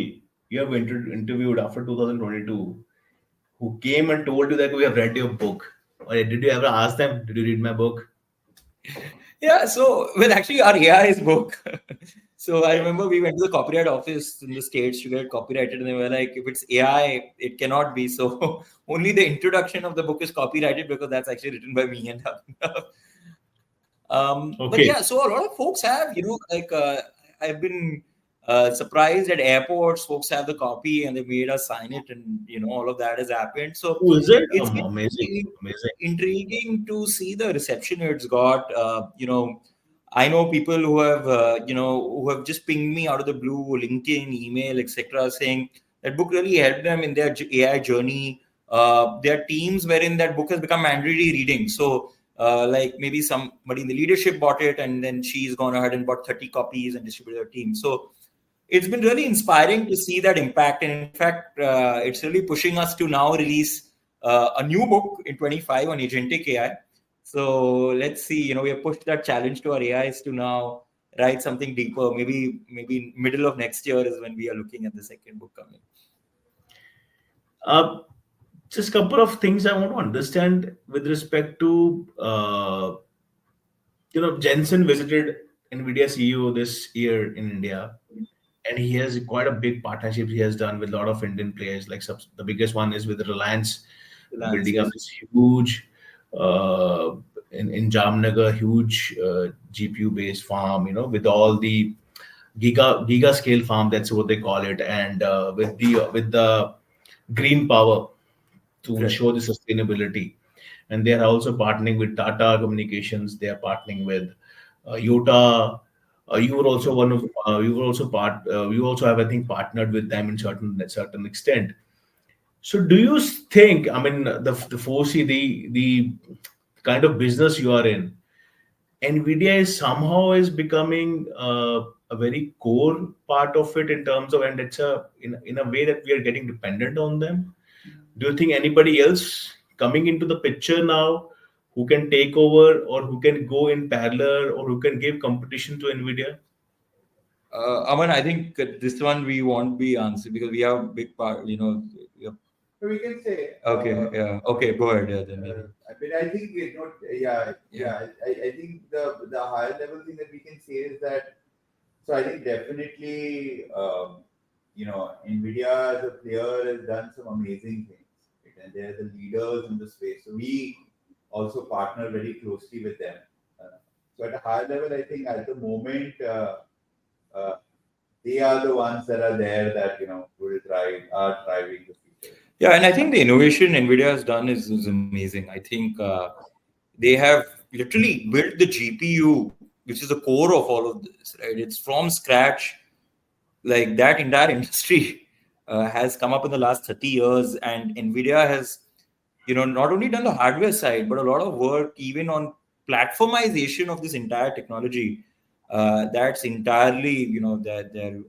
you have interviewed after 2022 who came and told you that we have read your book? Or did you ever ask them, did you read my book? Yeah, so actually our AI is book. So I remember we went to the copyright office in the States to get it copyrighted, and they were like, if it's AI, it cannot be. So only the introduction of the book is copyrighted because that's actually written by me and But Okay. yeah, so a lot of folks have, I've been surprised at airports, folks have the copy and they made us sign it, and all of that has happened. So Oh, is it? it's been Amazing. really Amazing. intriguing to see the reception it's got. I know people who have just pinged me out of the blue, LinkedIn, email, etc., saying that book really helped them in their AI journey. Their teams wherein that book has become mandatory reading. So like maybe somebody in the leadership bought it, and then she's gone ahead and bought 30 copies and distributed her team. So it's been really inspiring to see that impact. And in fact, it's really pushing us to now release a new book in 25 on agentic AI. So let's see, we have pushed that challenge to our AIs to now write something deeper. Maybe middle of next year is when we are looking at the second book coming. Uh, Just couple of things I want to understand with respect to Jensen visited Nvidia CEO this year in India, and he has quite a big partnership he has done with a lot of Indian players. Like the biggest one is with Reliance, Reliance, building up yes. this huge uh, in Jamnagar, huge GPU based farm. With all the giga scale farm. That's what they call it, and with the green power to Right. ensure the sustainability. And they are also partnering with Tata Communications. They are partnering with Yota. You were also one of you were also part. You also have, I think, partnered with them in certain extent. So, do you think? I mean, the foresee the kind of business you are in, Nvidia is somehow is becoming a very core part of it in terms of, and it's in a way that we are getting dependent on them. Do you think anybody else coming into the picture now who can take over or who can go in parallel or who can give competition to Nvidia? Aman, I think this one we won't be answering because we have big part. We have- So we can say, okay, yeah, okay, go ahead. Yeah, then maybe. I think it's not. Yeah, Yeah. yeah. I think the higher level thing that we can say is that. So I think definitely, Nvidia as a player has done some amazing things, right? And they're the leaders in the space. So we also partner very closely with them. So at a higher level, I think at the moment, uh, they are the ones that are there that will are driving the future. Yeah, and I think the innovation Nvidia has done is amazing. I think they have literally built the GPU, which is the core of all of this, right? It's from scratch. Like that entire industry has come up in the last 30 years, and Nvidia has, not only done the hardware side, but a lot of work even on platformization of this entire technology. That's entirely, their That's a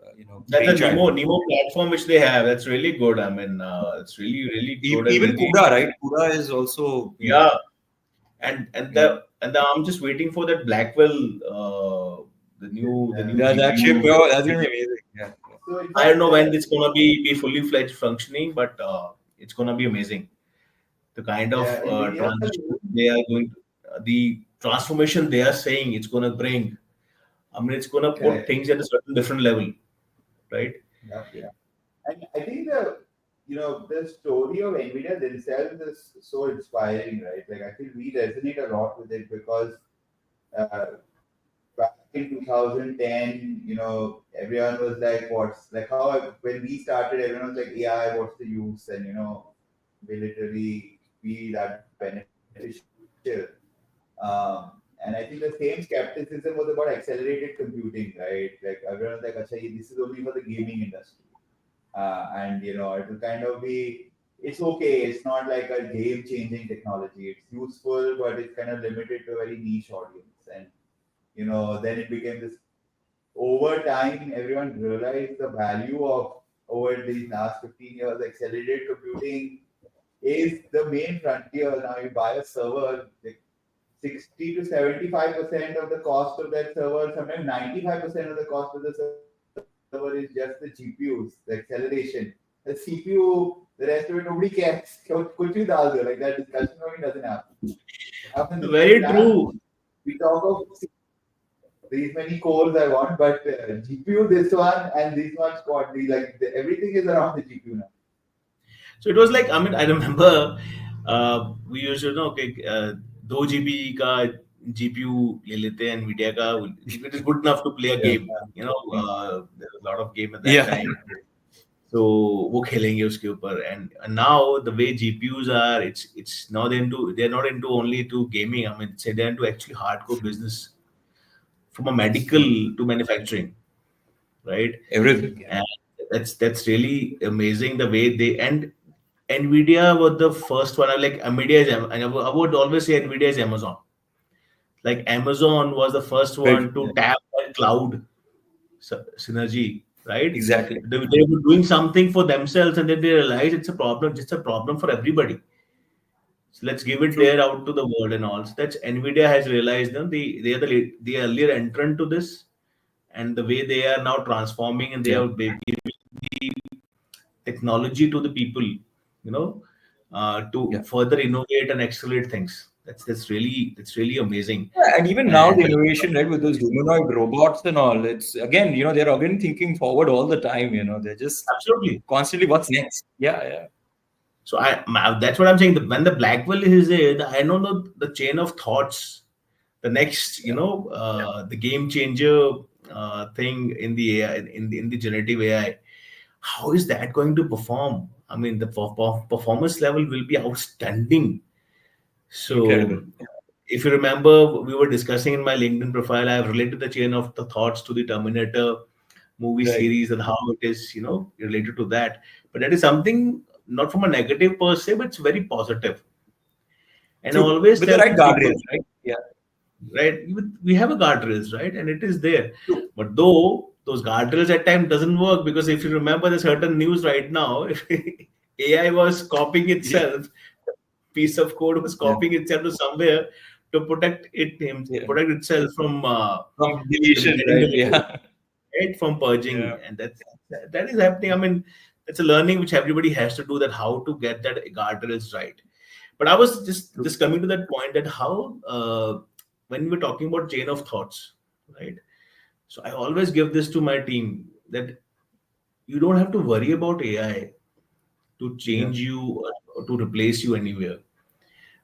brainchild. Nemo platform which they have. That's really good. I mean, it's really good and Even really CUDA, right? CUDA is also, yeah. And I'm just waiting for that Blackwell, the new that chip, GPU. oh, that's gonna be amazing. Yeah, yeah. So in I don't fact, know when it's gonna be fully fledged functioning, but it's gonna be amazing. The kind of yeah, Nvidia. transition they are going to, the transformation they are saying it's gonna bring. I mean, it's gonna put Correct. things at a certain different level, right? Yeah, yeah. And I think the story of Nvidia themselves is so inspiring, right? Like I feel we resonate a lot with it because uh, back in 2010, everyone was like, "What's like how?" When we started, everyone was like, "AI, what's the use?" And we literally feel that beneficial. Um, and I think the same skepticism was about accelerated computing, right? Like everyone was like, "Acha, this is only for the gaming industry." And it will kind of be it's okay, it's not like a game changing technology, it's useful but it's kind of limited to a very niche audience. And then it became this over time everyone realized the value of over these last 15 years accelerated computing is the main frontier. Now you buy a server, like 60 to 75% of the cost of that server, sometimes 95% of the cost of the server is just the GPUs, the acceleration. The CPU, the rest of it, nobody cares. Kuch bhi dal do, like that discussion probably doesn't happen. What happens is the Very RAM. true. We talk of these many cores I want, but GPU this one and this one squad. Everything is around the GPU now. So it was like, I mean, I remember we used to know, okay, 2 GB का GPU ले लेते हैं Nvidia का, it is good enough to play a Yeah. game. There was a lot of game at that Yeah. time. So वो खेलेंगे उसके ऊपर. And now the way GPUs are, it's not into they're not into only to gaming. I mean, say they're into actually hardcore business from a medical to manufacturing, right? Everything. Yeah. And that's really amazing the way they and Nvidia was the first one. I like Nvidia is and I would always say Nvidia is Amazon. Like Amazon was the first Very one true. to tap that cloud synergy, right? Exactly. They were doing something for themselves, and then they realized it's a problem. It's a problem for everybody. So let's give it True. there out to the world and all. So that's Nvidia has realized them. They are the earlier entrant to this, and the way they are now transforming and they Yeah. are giving the technology to the people, you know, to Yeah. further innovate and accelerate things. That's really amazing. Yeah, and even now And the innovation, right, with those humanoid robots and all, it's again, they're again thinking forward all the time. They're just absolutely. constantly, what's next? Yeah, yeah, So that's what I'm saying. That when the Blackwell is there, I know the chain of thoughts, the next, yeah. the game changer thing in the AI, in the generative AI. How is that going to perform? I mean, the performance level will be outstanding. So, Incredible. Yeah. if you remember, we were discussing in my LinkedIn profile, I have related the chain of the thoughts to the Terminator movie Right. series and how it is, related to that. But that is something not from a negative per se, but it's very positive. And I True. always With the tell right people, guardrails, right? Yeah. right, we have a guardrails, right, and it is there. True. But though those guardrails at times doesn't work, because if you remember the certain news right now, if AI was copying Yeah. itself, piece of code was Yeah. copying itself to somewhere to Yeah. protect itself from From deletion, getting right? the report, Yeah. right, from Yeah. purging. And that is happening. I mean, it's a learning which everybody has to do, that how to get that guardrails right. But I was True. just coming to that point, that how when we're talking about chain of thoughts, right? So I always give this to my team, that you don't have to worry about AI to Yeah. change you or to replace you anywhere,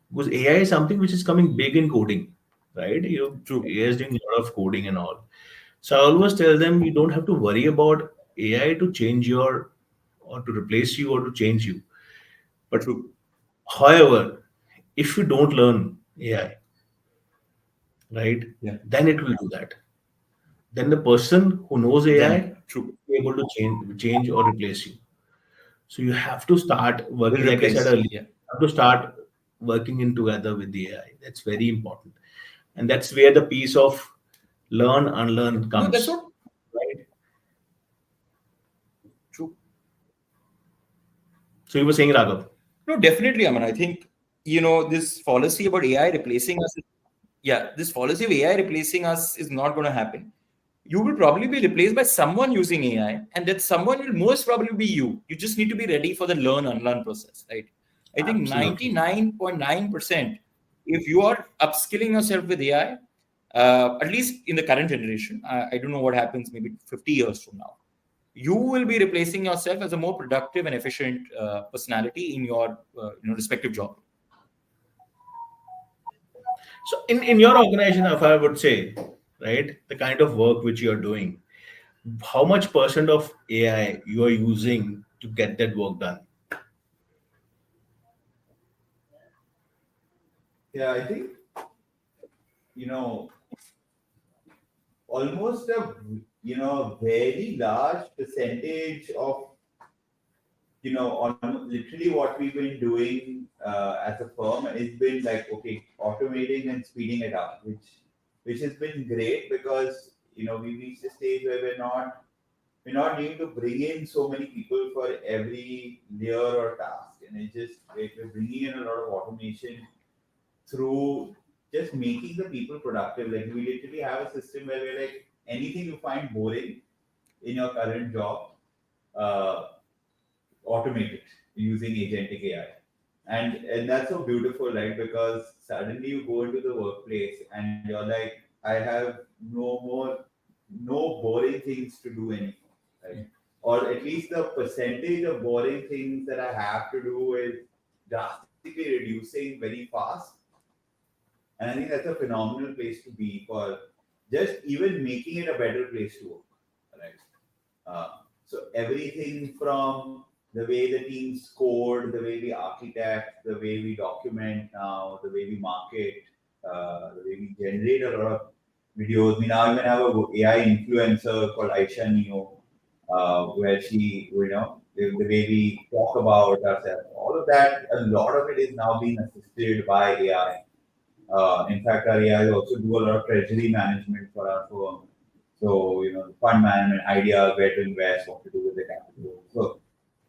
because AI is something which is coming big in coding, right? True. AI is doing a lot of coding and all. So I always tell them, you don't have to worry about AI to change your, or to replace you, or to change you. But True. however, if you don't learn AI, right, Yeah. then it will do that. Then the person who knows AI Then true. will be able to change or replace you. So you have to start Will working, like I said replace. earlier, Yeah. you have to start working in together with the AI. That's very important. And that's where the piece of learn, Yeah. unlearn No, that's comes. what Right? true. So you were saying, Raghav. No, definitely, Aman. I think, this policy about AI replacing us, this policy of AI replacing us is not going to happen. You will probably be replaced by someone using AI, and that someone will most probably be you. You just need to be ready for the learn unlearn process, right? I think Absolutely. 99.9%, if you are upskilling yourself with AI, at least in the current generation, I don't know what happens maybe 50 years from now, you will be replacing yourself as a more productive and efficient personality in your respective job. So in your organization, if I would say, right, the kind of work which you're doing, how much percent of AI you are using to get that work done? Yeah, I think, you know, almost a, very large percentage of, on literally what we've been doing as a firm has been like, okay, automating and speeding it up, which has been great, because, we reached a stage where we're not needing to bring in so many people for every layer or task, and we're bringing in a lot of automation through just making the people productive. Like, we literally have a system where we're like, anything you find boring in your current job, uh, automate it using agentic AI. And that's so beautiful, right? Because suddenly you go into the workplace and you're like, I have no boring things to do anymore, right? Or at least the percentage of boring things that I have to do is drastically reducing very fast. And I think that's a phenomenal place to be, for just even making it a better place to work, right? So everything from the way the teams code, the way we architect, the way we document now, the way we market, the way we generate a lot of videos. We now even have a AI influencer called Aisha Neo, where the way we talk about ourselves, all of that, a lot of it is now being assisted by AI. In fact, our AI also do a lot of treasury management for our firm. So, fund management, ideas, where to invest, what to do with the capital. So,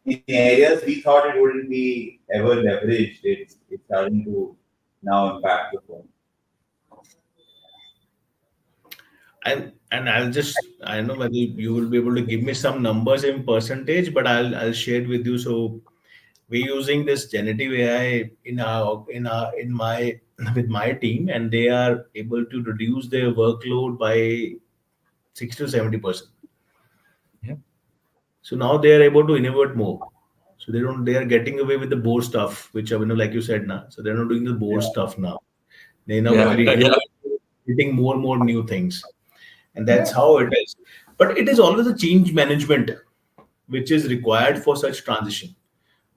in areas we thought it wouldn't be ever leveraged, it's starting to now impact the firm. And I'll just, I don't know whether you will be able to give me some numbers in percentage, but I'll share it with you. So we're using this generative AI in my with my team, and they are able to reduce their workload by 60 to 70%. Yeah. So now they are able to innovate more. So they are getting away with the board stuff, which are, like you said now. So they're not doing the board stuff now. They now Yeah. Yeah. creating more and more new things, and that's Yeah. how it is. But it is always a change management which is required for such transition,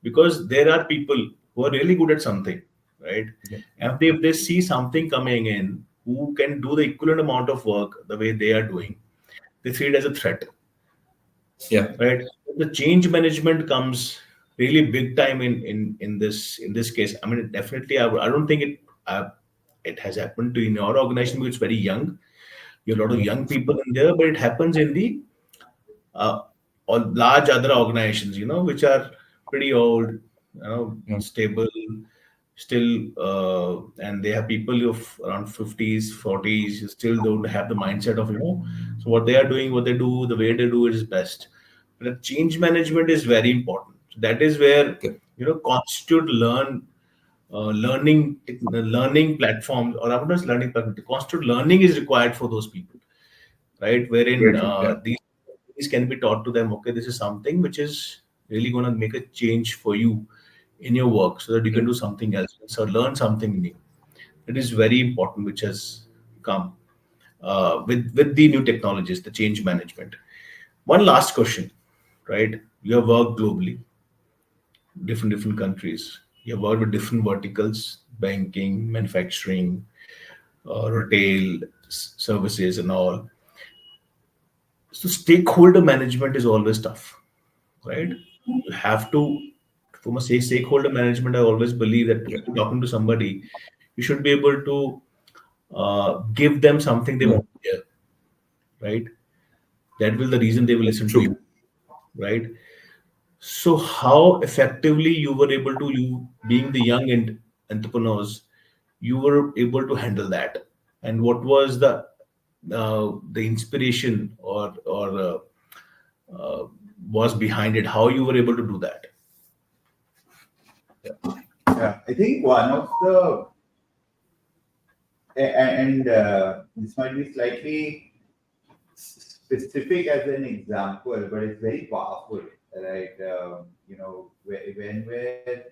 because there are people who are really good at something, right? Yeah. And if they see something coming in who can do the equivalent amount of work the way they are doing, they see it as a threat, Yeah. right? The change management comes really big time in this case. I mean, definitely, I don't think it has happened to in your organization because it's very young. You have a lot of Yeah. young people in there, but it happens in the uh, or large other organizations, which are pretty old, Yeah. stable, still, and they have people of around 50s, 40s, who still don't have the mindset of, so what they are doing, what they do, the way they do it is best. But the change management is very important. So that is where, Okay. constitute learning platforms, or I would not say learning platform, the constant learning is required for those people, right? Wherein Very true. Yeah. these can be taught to them. Okay, this is something which is really going to make a change for you in your work, so that you Yeah. can do something else, so learn something new. It is very important, which has come with the new technologies, the change management. One last question, right? You have worked globally, different countries. You have worked with different verticals: banking, manufacturing, retail, services, and all. So stakeholder management is always tough, right? You have to, from a stakeholder management, I always believe that Yeah. if you're talking to somebody, you should be able to give them something they Yeah. want to hear, right? That will the reason they will listen to you, True. right? So how effectively you were able to, you being the young entrepreneurs, you were able to handle that, and what was the inspiration or was behind it? How you were able to do that? Yeah, I think one of the and this might be slightly specific as an example, but it's very powerful, right? When we're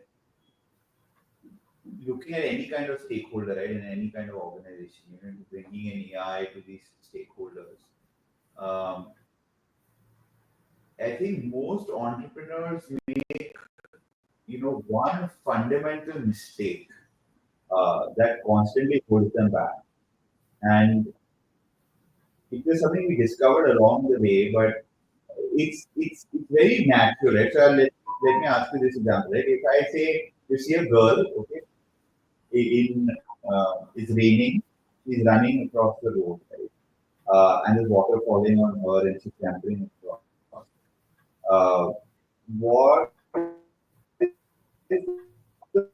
looking at any kind of stakeholder, right, in any kind of organization, bringing an AI to these stakeholders. Um, I think most entrepreneurs make, one fundamental mistake that constantly holds them back. And it was something we discovered along the way, but it's very natural, right? So let me ask you this example, right? If I say you see a girl, okay, in it's raining, she's running across the road, right? And there's water falling on her, and she's trampling across. Uh, what is the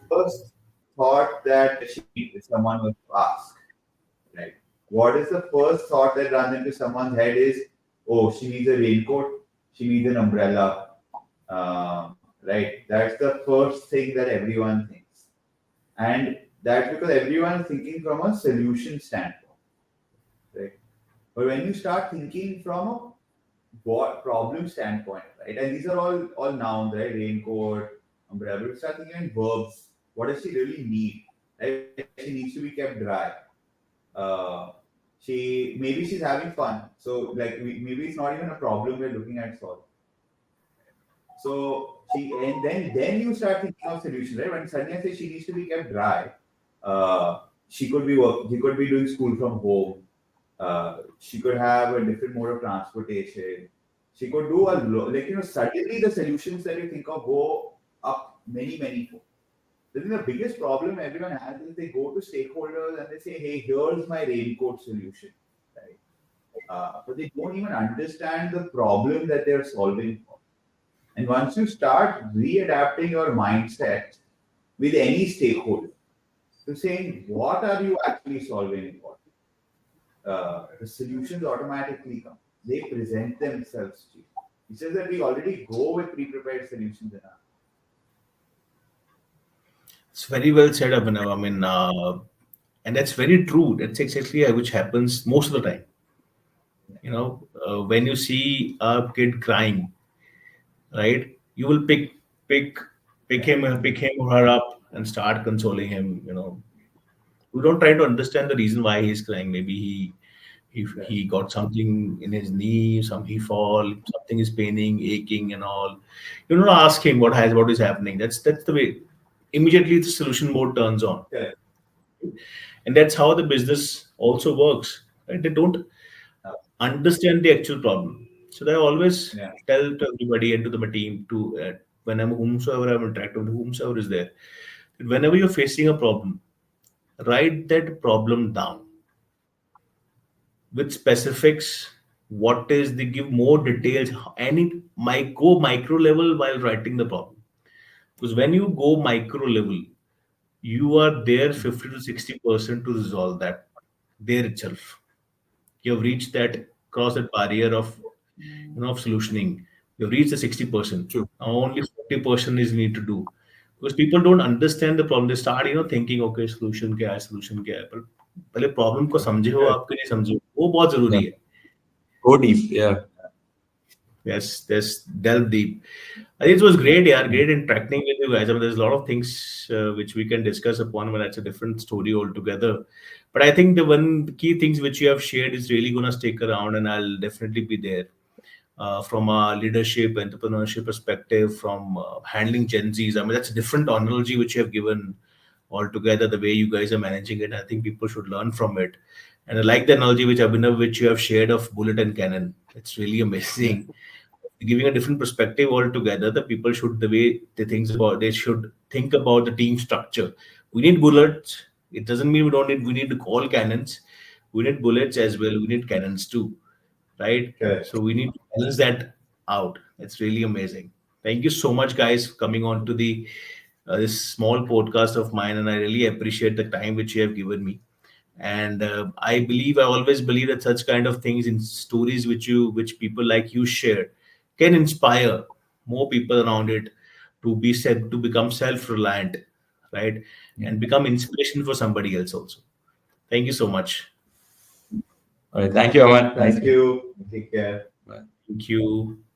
first thought that she if someone was to ask, right? What is the first thought that runs into someone's head is, oh, she needs a raincoat, she needs an umbrella, right? That's the first thing that everyone thinks. And that's because everyone is thinking from a solution standpoint, right? But when you start thinking from a what problem standpoint, right? And these are all nouns, right? Raincoat, umbrella. We start thinking in verbs. What does she really need? Right? She needs to be kept dry. Uh, maybe she's having fun. So like maybe it's not even a problem we're looking at solve. So then you start thinking of solutions, right? When Sanya says she needs to be kept dry, she could be doing school from home. She could have a different mode of transportation. She could do suddenly the solutions that you think of go up many fold. I think the biggest problem everyone has is they go to stakeholders and they say, hey, here's my raincoat solution, right? But they don't even understand the problem that they're solving for. And once you start readapting your mindset with any stakeholder to saying, what are you actually solving for? The solutions automatically come. They present themselves to you. It's just that we already go with pre-prepared solutions in our. It's very well said, Abhinav. I mean, and that's very true. That's exactly which happens most of the time. When you see a kid crying, right? You will pick pick him or her up and start consoling him. We don't try to understand the reason why he's crying. Maybe he got something in his knee, he fall, something is paining, aching, and all. You don't ask him what is happening. That's the way. Immediately the solution mode turns on, Correct. and that's how the business also works. Right? They don't understand the actual problem. So they always Yeah. tell to everybody and to my team to whenever whomsoever I'm interacting with, whomsoever is there, that whenever you're facing a problem, write that problem down with specifics. What is they give more details, and it might go micro level while writing the problem. Because when you go micro level, you are there 50 to 60% to resolve that there itself. You have reached that cross that barrier of solutioning. You've reached the 60%. True. Now only 40% is need to do. Because people don't understand the problem. They start, thinking, okay, solution क्या है. पर पहले problem को समझे हो Correct. आपके नहीं समझे हो, वो बहुत जरूरी Yeah. है. Go deep. Yeah. Yes, delve deep. I think it was great, yeah, great interacting with you guys. I mean, there's a lot of things which we can discuss upon, but that's a different story altogether. But I think the one key things which you have shared is really going to stick around, and I'll definitely be there. From a leadership, entrepreneurship perspective, from handling Gen Zs. I mean, that's a different analogy which you have given altogether, the way you guys are managing it. I think people should learn from it. And I like the analogy which you have shared of bullet and cannon. It's really amazing. Giving a different perspective altogether. The people should the way they should think about the team structure. We need bullets. It doesn't mean we need to call cannons. We need bullets as well. We need cannons too, right? Correct. So we need to balance that out. It's really amazing. Thank you so much, guys, for coming on to the this small podcast of mine, and I really appreciate the time which you have given me. And I always believe that such kind of things in stories which people like you share can inspire more people around it to become self-reliant, right, and become inspiration for somebody else also. Thank you so much. All right. Thank you, Aman. Nice Thank you. Take care. Bye. Thank you.